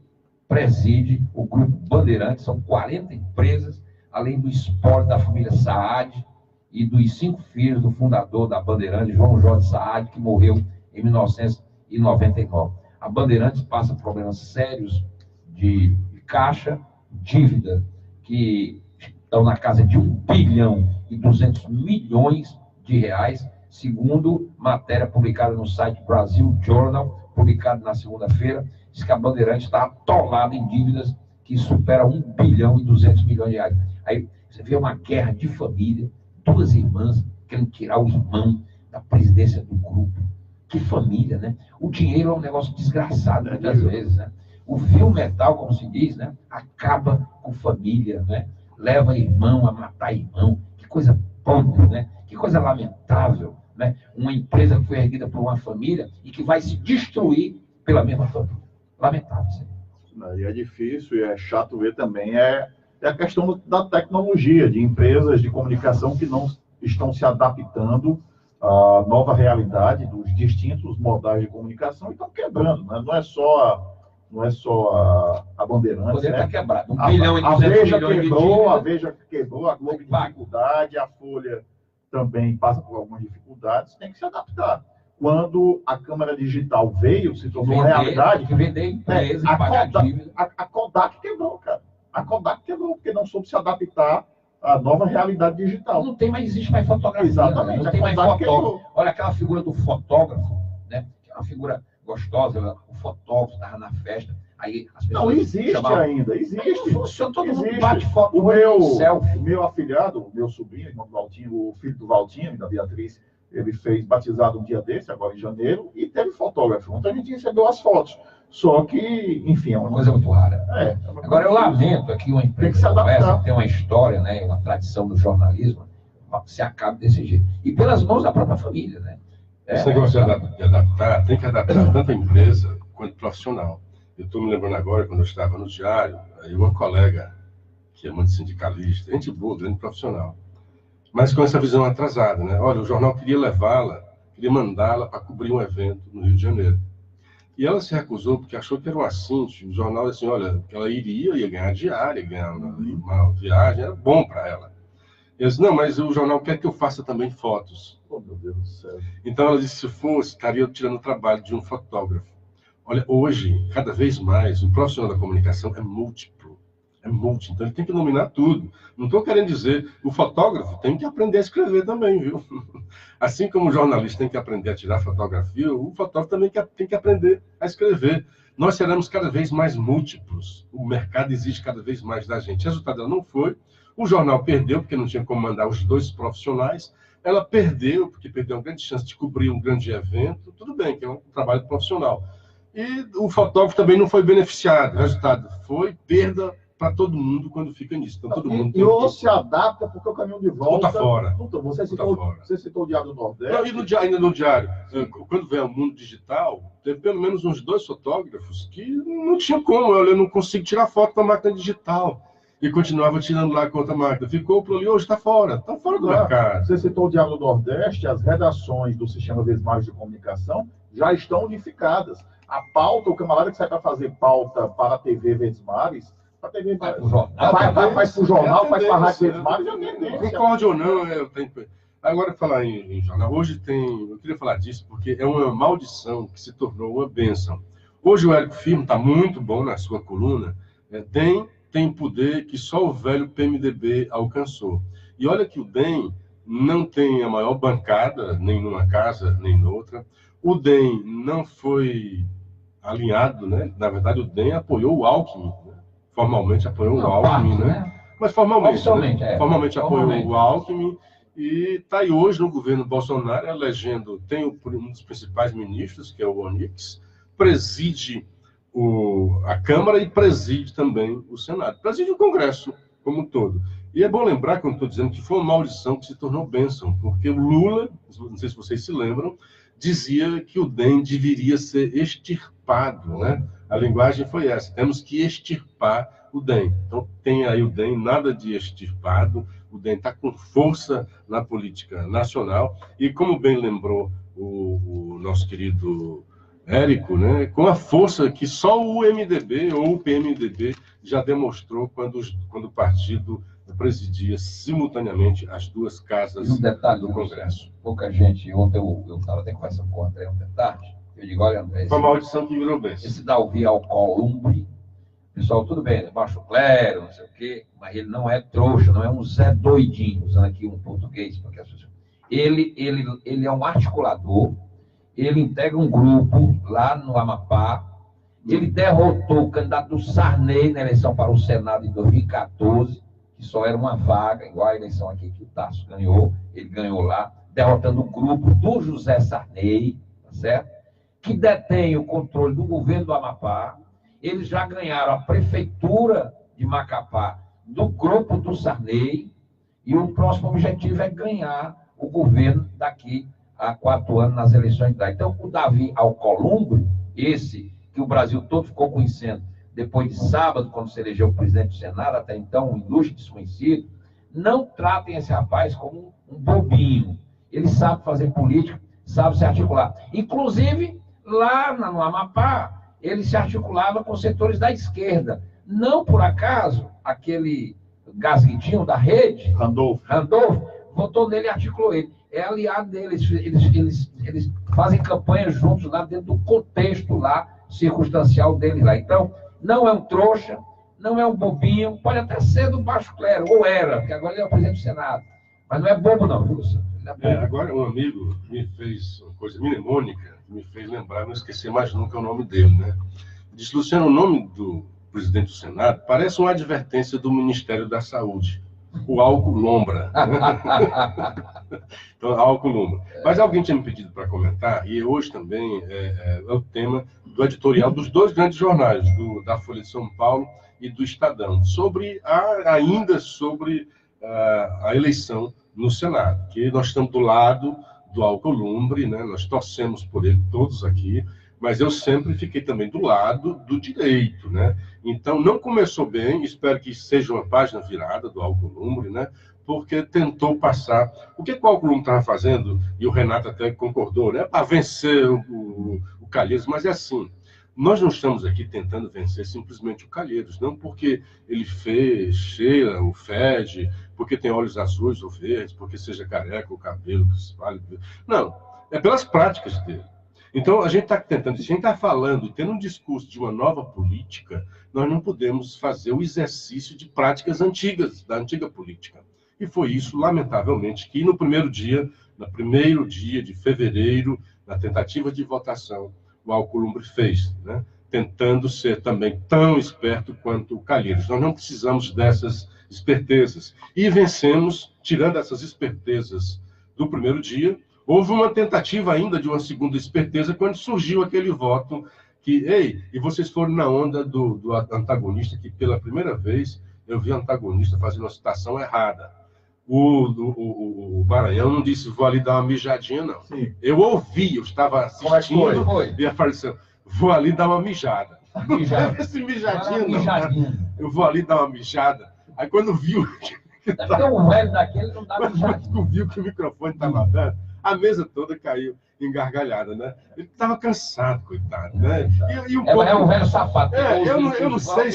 Speaker 5: preside o grupo Bandeirantes, são 40 empresas, além do espólio da família Saad e dos 5 filhos do fundador da Bandeirantes, João Jorge Saad, que morreu em 1999. A Bandeirantes passa por problemas sérios de caixa, dívida, que estão na casa de 1 bilhão e 200 milhões de reais, segundo matéria publicada no site Brasil Journal, publicada na segunda-feira, diz que a Bandeirantes está atolada em dívidas que superam 1 bilhão e 200 milhões de reais. Aí você vê uma guerra de família, duas irmãs querendo tirar o irmão da presidência do grupo. Que família, né? O dinheiro é um negócio desgraçado muitas vezes, né? O fio metal, como se diz, né? Acaba com família, né? Leva irmão a matar irmão. Que coisa podre, né? Que coisa lamentável, né? Uma empresa que foi erguida por uma família e que vai se destruir pela mesma família. Lamentável, sim.
Speaker 4: E é difícil e é chato ver também é a questão da tecnologia, de empresas de comunicação que não estão se adaptando à nova realidade dos distintos modais de comunicação e estão quebrando, né? Não é só a Bandeirantes. O
Speaker 5: poder está quebrado. 1
Speaker 4: a,
Speaker 5: bilhão e 200
Speaker 4: a Veja
Speaker 5: milhões
Speaker 4: quebrou, a
Speaker 5: de
Speaker 4: Veja quebrou, a Globo tem dificuldade, a Folha também passa por algumas dificuldades, tem que se adaptar. Quando a câmera digital veio, se tornou realidade...
Speaker 5: Que vender empresa e pagar dívida.
Speaker 4: A Kodak quebrou, cara. A Kodak quebrou, porque não soube se adaptar à nova realidade digital.
Speaker 5: Não tem mais, existe mais fotografia.
Speaker 4: Exatamente.
Speaker 5: Né? Não tem mais fotógrafo. Olha aquela figura do fotógrafo, né? Que é uma figura gostosa, o fotógrafo estava na festa. Aí as pessoas
Speaker 4: não existe
Speaker 5: chamavam...
Speaker 4: ainda, existe.
Speaker 5: Não funciona, todo
Speaker 4: existe.
Speaker 5: mundo bate foto.
Speaker 4: O meu afilhado, o meu sobrinho, irmão do Valtinho, o filho do Valtinho e da Beatriz, ele fez batizado um dia desse, agora em janeiro, e teve fotógrafo. Então a gente recebeu as fotos. Só que, enfim, é uma
Speaker 5: coisa muito rara. Agora, eu lamento aqui uma empresa que tem uma história, né, uma tradição do jornalismo, se acabe desse jeito. E pelas mãos da própria família, né?
Speaker 1: Esse negócio de adaptar, tem que adaptar tanto a empresa quanto profissional. Eu estou me lembrando agora, quando eu estava no Diário, aí uma colega, que é muito sindicalista, gente boa, grande profissional, mas com essa visão atrasada, né? Olha, o jornal queria levá-la, queria mandá-la para cobrir um evento no Rio de Janeiro. E ela se recusou porque achou que era um assunto. O jornal, assim, olha, que ela ia ganhar diária, ganhar uma viagem, era bom para ela. Eu disse, não, mas o jornal quer que eu faça também fotos.
Speaker 4: Oh, meu Deus do céu.
Speaker 1: Então ela disse, se fosse, estaria tirando o trabalho de um fotógrafo. Olha, hoje, cada vez mais, o profissional da comunicação é múltiplo. É multi, então ele tem que dominar tudo. Não estou querendo dizer, o fotógrafo tem que aprender a escrever também, viu? Assim como o jornalista tem que aprender a tirar fotografia, o fotógrafo também tem que aprender a escrever. Nós seremos cada vez mais múltiplos. O mercado exige cada vez mais da gente. O resultado não foi. O jornal perdeu, porque não tinha como mandar os dois profissionais. Ela perdeu, porque perdeu uma grande chance de cobrir um grande evento. Tudo bem, que é um trabalho profissional. E o fotógrafo também não foi beneficiado. O resultado foi perda para todo mundo quando fica nisso. Então, todo mundo
Speaker 4: e ou se adapta, porque o caminho de volta...
Speaker 1: Volta fora.
Speaker 4: Você citou o Diário do Nordeste.
Speaker 1: Não, e ainda no Diário. Quando veio o mundo digital, teve pelo menos uns 2 fotógrafos que não tinha como. Eu não consigo tirar foto com a máquina digital. E continuava tirando lá com outra máquina. Ficou por ali, hoje está fora. Está fora do mercado.
Speaker 4: Você citou o Diário do Nordeste, as redações do Sistema Vesmares de Comunicação já estão unificadas. A pauta, o camarada que sai para fazer pauta para a TV Vesmares, para a TV
Speaker 5: Vai para o jornal,
Speaker 4: faz para o jornal, faz para a Rádio Vesmares, já tem tendência.
Speaker 1: Concorde ou não, eu tenho... Agora, falar em jornal, hoje tem... Eu queria falar disso porque é uma maldição que se tornou uma bênção. Hoje o Érico Firmo está muito bom na sua coluna. Tem poder que só o velho PMDB alcançou. E olha que o DEM não tem a maior bancada, nem numa casa, nem noutra. O DEM não foi alinhado, né? Na verdade, o DEM apoiou o Alckmin, né? Formalmente apoiou o Alckmin, né? Mas formalmente, né? Formalmente apoiou o Alckmin e está aí hoje no governo Bolsonaro elegendo, tem um dos principais ministros, que é o Onyx, preside a Câmara e preside também o Senado. Preside o Congresso como um todo. E é bom lembrar, como estou dizendo, que foi uma maldição que se tornou bênção, porque o Lula, não sei se vocês se lembram, dizia que o DEM deveria ser extirpado, né? A linguagem foi essa, temos que extirpar o DEM. Então tem aí o DEM, nada de extirpado, o DEM está com força na política nacional, e como bem lembrou o nosso querido Érico, né? Com a força que só o MDB ou o PMDB já demonstrou quando o partido presidia simultaneamente as 2 casas do Congresso.
Speaker 5: Pouca gente, ontem eu estava até conversando com o André ontem à tarde, eu digo, olha, André,
Speaker 1: foi a maldição que virou bem.
Speaker 5: Esse Davi Alcolumbre, pessoal, tudo bem, ele baixa o clero, não sei o quê, mas ele não é trouxa, não é um Zé doidinho, usando aqui um português, porque ele é um articulador, ele integra um grupo lá no Amapá, ele derrotou o candidato do Sarney na eleição para o Senado em 2014, que só era uma vaga, igual a eleição aqui que o Tasso ganhou, ele ganhou lá, derrotando o grupo do José Sarney, tá certo? Que detém o controle do governo do Amapá. Eles já ganharam a prefeitura de Macapá do grupo do Sarney, e o próximo objetivo é ganhar o governo daqui a 4 anos nas eleições da. Então, o Davi Alcolumbre, esse que o Brasil todo ficou conhecendo depois de sábado, quando se elegeu o presidente do Senado, até então um ilustre desconhecido, não tratem esse rapaz como um bobinho. Ele sabe fazer política, sabe se articular. Inclusive, lá no Amapá, ele se articulava com setores da esquerda. Não por acaso, aquele Gasguitinho da rede, Randolph, votou nele e articulou ele. É aliado dele, eles fazem campanha juntos lá dentro do contexto lá, circunstancial dele lá. Então, não é um trouxa, não é um bobinho, pode até ser do baixo clero, ou era, porque agora ele é o presidente do Senado. Mas não é bobo não, viu, Luciano?
Speaker 1: Agora um amigo me fez uma coisa mnemônica, me fez lembrar, não esquecer mais nunca o nome dele, né? Disse, Luciano, o nome do presidente do Senado parece uma advertência do Ministério da Saúde. O álcool lombra. Então, álcool lombra. Mas alguém tinha me pedido para comentar, e hoje também é o tema do editorial dos 2 grandes jornais, da Folha de São Paulo e do Estadão, ainda sobre a eleição no Senado, que nós estamos do lado do Alcolumbre, né? Nós torcemos por ele todos aqui, mas eu sempre fiquei também do lado do direito, né? Então, não começou bem, espero que seja uma página virada do Alcolumbre, né? Porque tentou passar... O que o Alcolumbre estava fazendo, e o Renato até concordou, né? Para vencer o Calheiros, mas é assim, Nós não estamos aqui tentando vencer simplesmente o Calheiros, não porque ele fez, cheira, ou fede, porque tem olhos azuis ou verdes, porque seja careca, o cabelo que se fala. Não, é pelas práticas dele. Então, a gente está tentando, se a gente está falando e tendo um discurso de uma nova política, nós não podemos fazer o exercício de práticas antigas, da antiga política. E foi isso, lamentavelmente, que no primeiro dia de fevereiro, na tentativa de votação, o Alcolumbre fez, né? Tentando ser também tão esperto quanto o Calheiros. Nós não precisamos dessas espertezas. E vencemos, tirando essas espertezas do primeiro dia. Houve uma tentativa ainda de uma segunda esperteza quando surgiu aquele voto que, ei, e vocês foram na onda do antagonista, que pela primeira vez eu vi antagonista fazendo uma citação errada. O Maranhão não disse, vou ali dar uma mijadinha, não. Sim. Eu ouvi, eu estava assistindo e apareceu, vou ali dar uma mijada. Não teve esse mijadinha, não. Eu vou ali dar uma mijada. Aí quando viu...
Speaker 5: Porque um velho daquele não dá mijada.
Speaker 1: Quando viu que o microfone estava aberto, a mesa toda caiu engargalhada, né? Ele estava cansado, coitado, né?
Speaker 5: É um velho safado.
Speaker 1: Eu não sei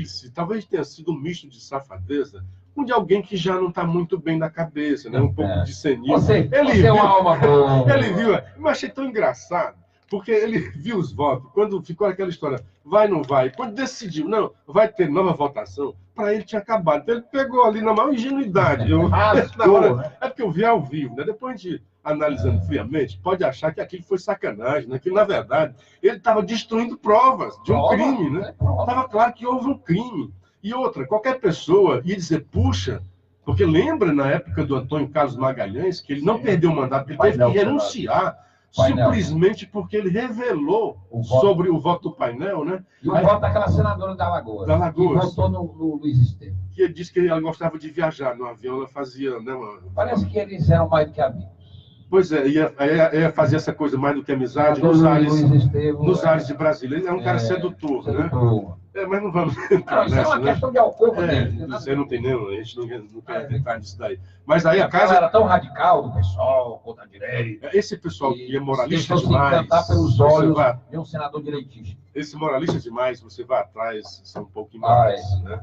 Speaker 1: se talvez tenha sido um misto de safadeza com de alguém que já não está muito bem na cabeça, né? Um pouco de cenismo.
Speaker 5: Você é uma alma boa.
Speaker 1: Ele viu, eu achei tão engraçado, porque ele viu os votos, quando ficou aquela história, vai, não vai, quando decidiu, não, vai ter nova votação, para ele tinha acabado. Então ele pegou ali na maior ingenuidade. É porque eu vi ao vivo, né? Depois de analisando friamente, pode achar que aquilo foi sacanagem, né? Que na verdade ele estava destruindo provas de um crime, né? Estava claro que houve um crime. E outra, qualquer pessoa ia dizer, puxa, porque lembra na época do Antônio Carlos Magalhães, que ele não perdeu o mandato, ele teve que renunciar, simplesmente porque ele revelou sobre o voto do painel, né?
Speaker 5: E o voto daquela senadora da Alagoas. Que votou no Luiz Estevam.
Speaker 1: Que ele disse que ela gostava de viajar no avião, ela fazia, né?
Speaker 5: Parece que eles eram mais do que amigos.
Speaker 1: Pois é, ia fazer essa coisa mais do que amizade nos ares de Brasília. Ele é um cara sedutor, né? Mas não vamos entrar
Speaker 5: nessa, isso é uma questão de alcova dele.
Speaker 1: Isso aí não tem nem, a gente não quer entrar nisso daí. Mas aí a
Speaker 5: casa era tão radical do pessoal, contra a direita.
Speaker 1: Esse pessoal que é moralista demais.
Speaker 5: Se encantar pelos olhos de um senador direitista.
Speaker 1: Esse moralista demais, você vai atrás, são um pouco ignorantes, né?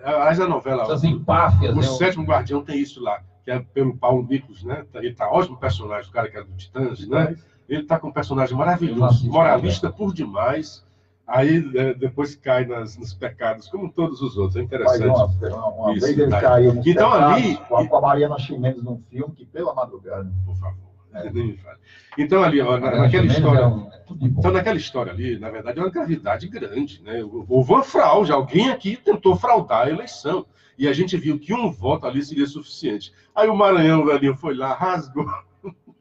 Speaker 1: Aliás, a novela,
Speaker 5: essas empáfias,
Speaker 1: o Sétimo Guardião tem isso lá, que é pelo Paulo Miklos, né? Ele tá ótimo personagem, o cara que era do Titãs, né? Ele tá com um personagem maravilhoso, moralista por demais. Aí depois cai nos pecados, como todos os outros. É interessante.
Speaker 4: Uma vez ele caiu nos pecados, ali, com a Mariana Ximenes num filme que, pela madrugada...
Speaker 1: Por favor, nem me fale. Então, ali, ó, naquela história... Então, naquela história ali, na verdade, é uma gravidade grande, né? Houve uma fraude, alguém aqui tentou fraudar a eleição. E a gente viu que um voto ali seria suficiente. Aí o Maranhão, velhinho, foi lá, rasgou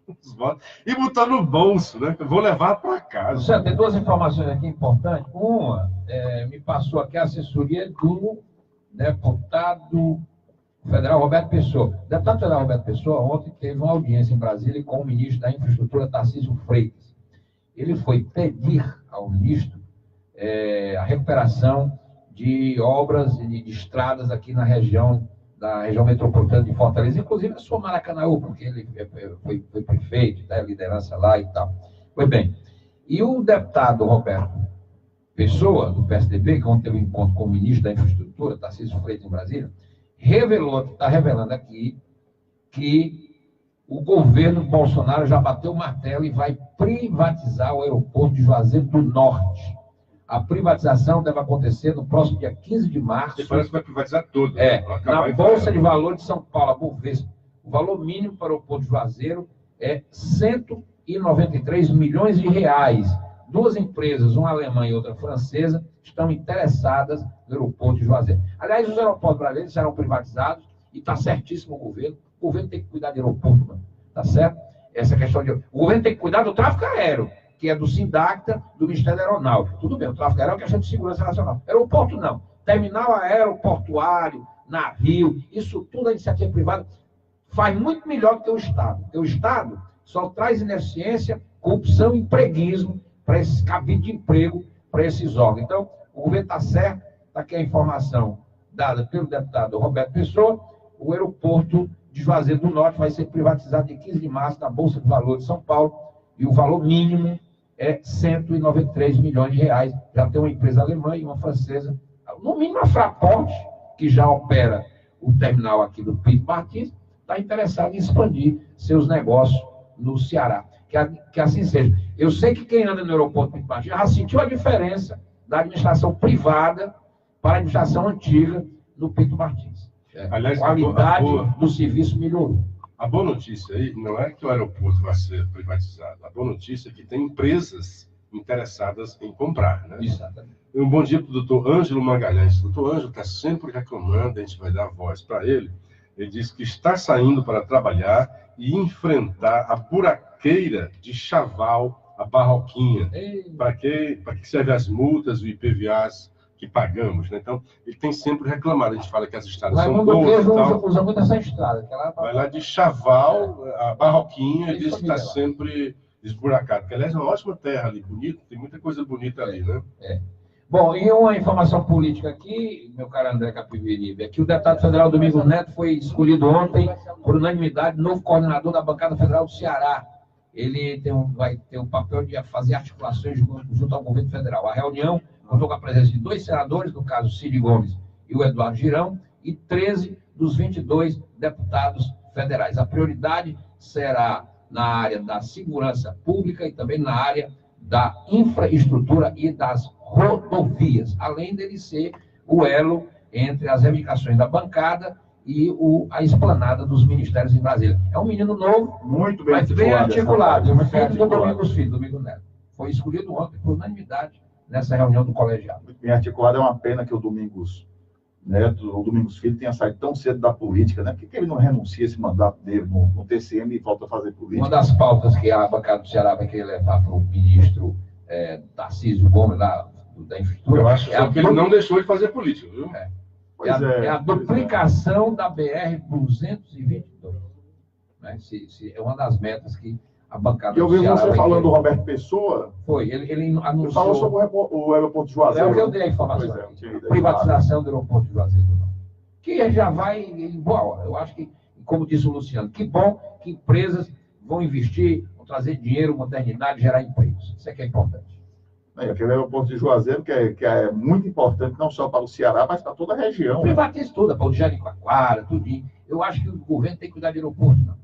Speaker 1: os votos e botou no bolso, né? Vou levar para casa.
Speaker 5: Você tem duas informações aqui importantes. Uma, me passou aqui a assessoria do deputado federal Roberto Pessoa. O deputado federal Roberto Pessoa ontem teve uma audiência em Brasília com o ministro da Infraestrutura, Tarcísio Freitas. Ele foi pedir ao ministro a recuperação de obras e de estradas aqui na região, da região metropolitana de Fortaleza, inclusive a sua Maracanãú, porque ele foi prefeito, da liderança lá e tal. Pois bem, e o deputado Roberto Pessoa, do PSDB, que ontem teve um encontro com o ministro da Infraestrutura, Tarcísio Freitas, em Brasília, está revelando aqui que o governo Bolsonaro já bateu o martelo e vai privatizar o aeroporto de Juazeiro do Norte. A privatização deve acontecer no próximo dia 15 de março.
Speaker 1: Você parece que vai privatizar tudo.
Speaker 5: Na Bolsa de Valores de São Paulo, a Bovespa. O valor mínimo para o aeroporto de Juazeiro é 193 milhões de reais. Duas empresas, uma alemã e outra francesa, estão interessadas no aeroporto de Juazeiro. Aliás, os aeroportos brasileiros serão privatizados e está certíssimo o governo. O governo tem que cuidar de aeroporto, mano. Tá certo? Essa questão de... O governo tem que cuidar do tráfego aéreo, que é do SINDACTA, do Ministério Aeronáutico. Tudo bem, o tráfego aéreo é questão de segurança nacional. Aeroporto não. Terminal aeroportuário, navio, isso tudo a iniciativa privada faz muito melhor do que o Estado. Porque o Estado só traz ineficiência, corrupção e empreguismo para esses cabides de emprego, para esses órgãos. Então, o governo está certo, está aqui a informação dada pelo deputado Roberto Pessoa, o aeroporto de Juazeiro do Norte vai ser privatizado em 15 de março na Bolsa de Valores de São Paulo, e o valor mínimo é 193 milhões de reais. Já tem uma empresa alemã e uma francesa, no mínimo a Fraport, que já opera o terminal aqui do Pinto Martins, está interessado em expandir seus negócios no Ceará. Que assim seja. Eu sei que quem anda no aeroporto Pinto Martins já sentiu a diferença da administração privada para a administração antiga no Pinto Martins.
Speaker 1: Aliás,
Speaker 5: a qualidade do serviço melhorou.
Speaker 1: A boa notícia aí não é que o aeroporto vai ser privatizado. A boa notícia é que tem empresas interessadas em comprar, né?
Speaker 5: Exatamente.
Speaker 1: Um bom dia para o doutor Ângelo Magalhães. O doutor Ângelo está sempre reclamando, a gente vai dar voz para ele. Ele diz que está saindo para trabalhar e enfrentar a buraqueira de Chaval, a Barroquinha. Para que servem as multas, o IPVAs que pagamos, né? Então, ele tem sempre reclamado. A gente fala que as estradas são boas e tal.
Speaker 5: Usa muito essa estrada.
Speaker 1: Vai lá de Chaval, a Barroquinha, ele diz que está sempre esburacado. Que, aliás, é uma ótima terra ali, bonita, tem muita coisa bonita ali, né?
Speaker 5: Bom, e uma informação política aqui, meu caro André Capiberibe, é que o deputado federal Domingos Neto foi escolhido ontem, por unanimidade, novo coordenador da bancada federal do Ceará. Ele vai ter o papel de fazer articulações junto ao governo federal. A reunião contou com a presença de 2 senadores, no caso Ciro Gomes e o Eduardo Girão, e 13 dos 22 deputados federais. A prioridade será na área da segurança pública e também na área da infraestrutura e das rodovias, além dele ser o elo entre as reivindicações da bancada e a esplanada dos ministérios em Brasília. É um menino novo,
Speaker 4: muito bem
Speaker 5: articulado. Filho do Domingos Neto. Foi escolhido ontem por unanimidade nessa reunião do colegiado.
Speaker 4: Muito bem articulado. É uma pena que o Domingos Neto, o Domingos Filho, tenha saído tão cedo da política, né? Por que ele não renuncia esse mandato dele no TCM e volta a fazer política?
Speaker 5: Uma das pautas que a bancada do Ceará vai querer levar para o ministro Tarcísio Gomes, da infraestrutura.
Speaker 1: Eu acho que ele não deixou de fazer política, viu?
Speaker 5: É a duplicação da BR-222. Né? É uma das metas que a bancada
Speaker 4: do Ceará... Eu vi você falando do Roberto Pessoa.
Speaker 5: Foi, ele anunciou...
Speaker 4: Ele falou sobre o aeroporto de Juazeiro.
Speaker 5: É o que eu dei a informação. Privatização do aeroporto de Juazeiro. Que já vai em boa hora. Eu acho que, como disse o Luciano, que bom que empresas vão investir, vão trazer dinheiro, modernidade, gerar empregos. Isso é que é importante.
Speaker 4: Aquele aeroporto de Juazeiro, que é muito importante, não só para o Ceará, mas para toda a região.
Speaker 5: Privatiza tudo, para o Jericoacoara, tudinho. Eu acho que o governo tem que cuidar de aeroporto, não.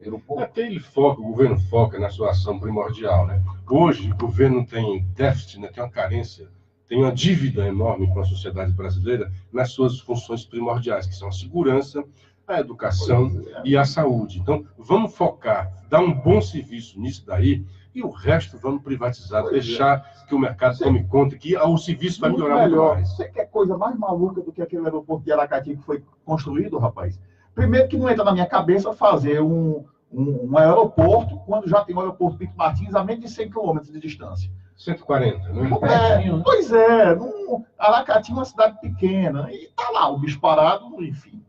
Speaker 1: O governo foca na sua ação primordial, né? Hoje, o governo tem déficit, né? Tem uma carência, tem uma dívida enorme com a sociedade brasileira nas suas funções primordiais, que são a segurança, a educação e a saúde. Então, vamos focar, dar um bom serviço nisso daí, e o resto vamos privatizar, deixar que o mercado tome conta, que o serviço vai melhorar muito mais.
Speaker 4: Você quer coisa mais maluca do que aquele aeroporto de Aracati que foi construído, rapaz? Primeiro que não entra na minha cabeça fazer um aeroporto quando já tem um aeroporto Pinto Martins a menos de 100 quilômetros de distância.
Speaker 1: 140, né?
Speaker 4: Pois é, Aracati é uma cidade pequena, e tá lá o bicho parado, enfim.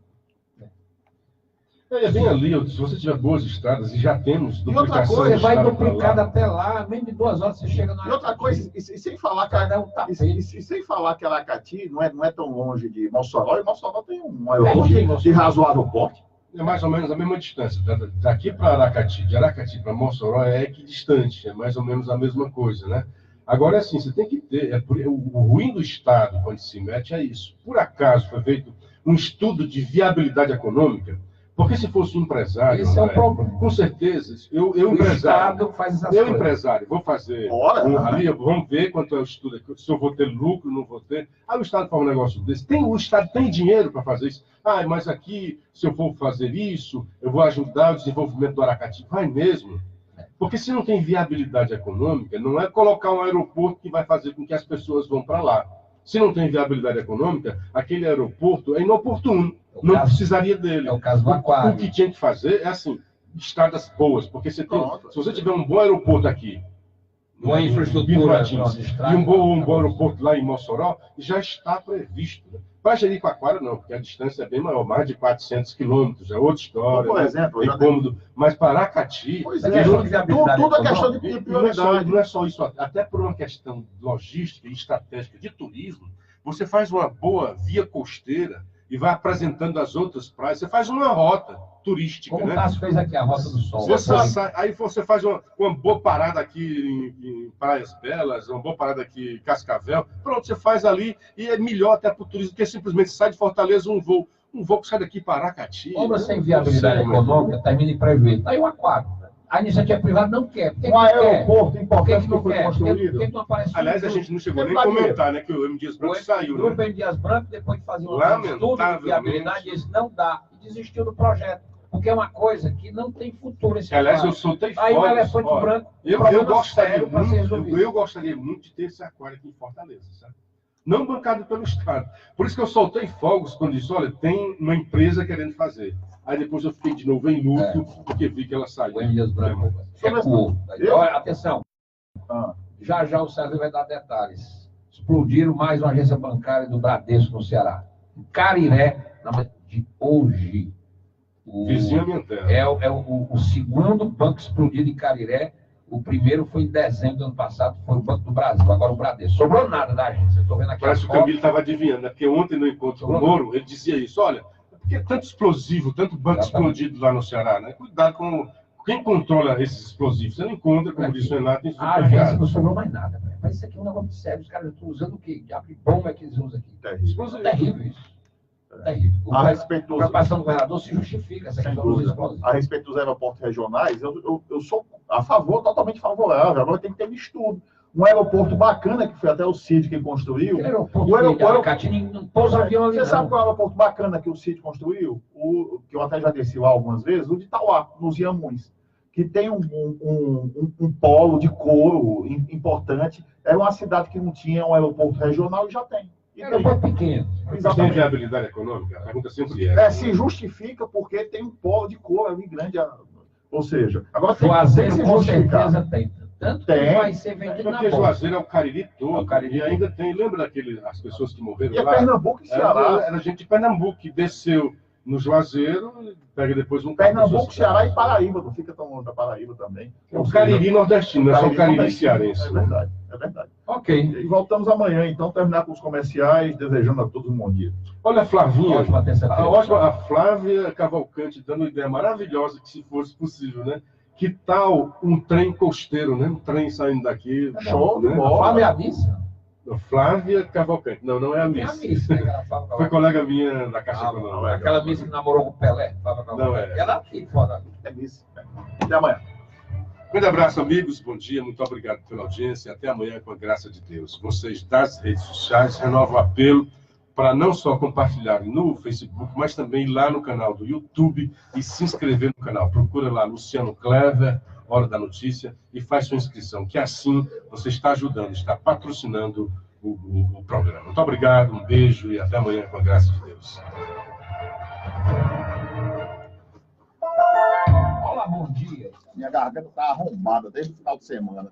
Speaker 1: É bem ali, se você tiver boas estradas, e já temos duplicação.
Speaker 5: Você vai duplicado até lá, menos de 2 horas você chega na.
Speaker 4: E outra coisa, e sem falar que Aracati não é tão longe de Mossoró, e Mossoró tem um aeroporto de razoável porte.
Speaker 1: É mais ou menos a mesma distância. Daqui para Aracati, de Aracati para Mossoró é equidistante, é mais ou menos a mesma coisa, né? Agora, assim, você tem que ter. O ruim do Estado, quando se mete, é isso. Por acaso foi feito um estudo de viabilidade econômica? Porque se fosse um empresário,
Speaker 5: esse é o problema.
Speaker 1: Com certeza, eu empresário, vou fazer ali, vamos ver quanto é o estudo aqui, se eu vou ter lucro, não vou ter. Aí o Estado faz um negócio desse. O Estado tem dinheiro para fazer isso. Mas aqui, se eu for fazer isso, eu vou ajudar o desenvolvimento do Aracati. Vai mesmo. Porque se não tem viabilidade econômica, não é colocar um aeroporto que vai fazer com que as pessoas vão para lá. Se não tem viabilidade econômica, aquele aeroporto é inoportuno. Não precisaria dele.
Speaker 5: É o caso do Aquário.
Speaker 1: O que tinha que fazer é assim, estradas boas, porque se você tiver um bom aeroporto aqui,
Speaker 5: uma infraestrutura
Speaker 1: e um bom aeroporto lá em Mossoró, já está previsto. Né? Para Jericoacoara, não, porque a distância é bem maior, mais de 400 quilômetros, é outra história.
Speaker 4: Por exemplo,
Speaker 1: é cômodo. Mas para Aracati,
Speaker 4: tudo é questão de prioridade.
Speaker 1: Não é só isso, até por uma questão logística e estratégica de turismo, você faz uma boa via costeira e vai apresentando as outras praias. Você faz uma rota. turística,
Speaker 5: Como
Speaker 1: né?
Speaker 5: o Cássio fez aqui, a Rota do Sol.
Speaker 1: Aí você faz uma boa parada aqui em Praias Belas, uma boa parada aqui em Cascavel. Pronto, você faz ali e é melhor até para o turismo, porque simplesmente sai de Fortaleza um voo que sai daqui para Aracati.
Speaker 5: Obra sem viabilidade econômica termina em prejuízo. Está aí o aquário. A iniciativa privada não quer.
Speaker 4: Um aeroporto importante
Speaker 5: que
Speaker 4: que
Speaker 5: não
Speaker 4: foi
Speaker 5: quer?
Speaker 4: construído.
Speaker 5: Por que não aparece?
Speaker 1: Aliás, a gente não chegou nem a comentar, né? Que o M. Dias Branco saiu,
Speaker 5: O grupo
Speaker 1: né?
Speaker 5: M. Dias Branco, depois de fazer um
Speaker 1: Lamentavelmente.
Speaker 5: estudo de viabilidade, disse não dá. E desistiu do projeto. Porque é uma coisa que não tem futuro. Esse
Speaker 1: Aliás, eu
Speaker 5: aquário.
Speaker 1: soltei
Speaker 5: Aí o
Speaker 1: fogos.
Speaker 5: elefante
Speaker 1: Ó,
Speaker 5: branco.
Speaker 1: eu gostaria
Speaker 5: para ser resolvido.
Speaker 1: muito, eu gostaria muito de ter esse aquário aqui em Fortaleza, sabe? Não bancado pelo Estado. Por isso que eu soltei fogos quando disse, olha, tem uma empresa querendo fazer. Aí depois eu fiquei de novo em luto, porque vi que ela saiu.
Speaker 5: O M. Dias Branco recuou. Olha, atenção. Já já o César vai dar detalhes. Explodiram mais uma agência bancária do Bradesco no Ceará. Em Cariré, de hoje.
Speaker 1: Vizinha minha terra.
Speaker 5: É o segundo banco explodido em Cariré. O primeiro foi em dezembro do ano passado, foi o Banco do Brasil, agora o Bradesco. Sobrou nada da agência. Estou vendo aqui.
Speaker 1: Parece que o Camilo estava adivinhando, né? Porque ontem no encontro com o Moro, ele dizia isso, olha, porque tanto explosivo, tanto banco explodido lá no Ceará, né? Cuidado com quem controla esses explosivos. Você não encontra, como disse o Renato, em
Speaker 5: a agência não sobrou mais nada. Véio. Mas isso aqui é um negócio sério. Os caras estão usando o quê? Diabo de bomba que eles usam aqui. Terrível isso. Terrível. A respeito da preocupação do governador se justifica essa questão dos explosivos.
Speaker 4: A respeito dos aeroportos regionais, eu sou a favor, totalmente favorável. Agora tem que ter um estudo. Um aeroporto bacana, que foi até o CID que construiu.
Speaker 5: O aeroporto não pousa avião ali.
Speaker 4: Você sabe qual é o aeroporto bacana que o CID construiu? Que eu até já desci lá algumas vezes, o de Itauá, nos Inhamuns, que tem um polo de couro importante. Era uma cidade que não tinha um aeroporto regional e já tem.
Speaker 5: Aeroporto pequeno.
Speaker 1: Tem viabilidade econômica? A pergunta sempre é.
Speaker 4: Se justifica porque tem um polo de couro ali grande. Ou seja, agora
Speaker 5: Juazeiro com certeza tem. Tanto que
Speaker 4: tem.
Speaker 5: vai ser vendido na
Speaker 1: Porque
Speaker 5: bolsa.
Speaker 1: Juazeiro é o Cariri todo. E ainda tem, lembra as pessoas que morreram
Speaker 4: E
Speaker 1: lá?
Speaker 4: Pernambuco e Ceará.
Speaker 1: Era gente de Pernambuco que desceu no Juazeiro, pega depois um
Speaker 4: Pernambuco, Ceará e Paraíba. Não fica tão longe da Paraíba também.
Speaker 1: É o Cariri nordestino, não é só o Cariri cearense.
Speaker 4: É verdade, é verdade.
Speaker 5: Ok.
Speaker 4: E voltamos amanhã, então, terminar com os comerciais, desejando a todos um bom dia.
Speaker 1: Olha a Flavinha,
Speaker 5: Ótima terça-feira.
Speaker 1: a Flávia Cavalcante dando uma ideia maravilhosa que se fosse possível, né? Que tal um trem costeiro, né? Um trem saindo daqui.
Speaker 4: Show de
Speaker 1: né?
Speaker 4: bola.
Speaker 5: Flávia Abissa?
Speaker 1: Flávia Cavalcante. Não é a
Speaker 5: É a
Speaker 1: Miss.
Speaker 5: Miss, né? que ela fala.
Speaker 1: Foi colega minha da Caixa Econômica.
Speaker 5: Aquela Miss que namorou com o Pelé.
Speaker 1: Não é.
Speaker 5: Ela aqui, foda.
Speaker 4: É isso. Até amanhã.
Speaker 1: Grande abraço, amigos. Bom dia. Muito obrigado pela audiência. Até amanhã, com a graça de Deus. Vocês das redes sociais, renovo o apelo para não só compartilharem no Facebook, mas também lá no canal do YouTube e se inscrever no canal. Procura lá Luciano Clever, Hora da Notícia, e faz sua inscrição, que assim você está ajudando, está patrocinando o programa. Muito obrigado, um beijo e até amanhã, com a graça de Deus.
Speaker 5: Olá, bom dia.
Speaker 4: Minha garganta está arrombada desde o final de semana.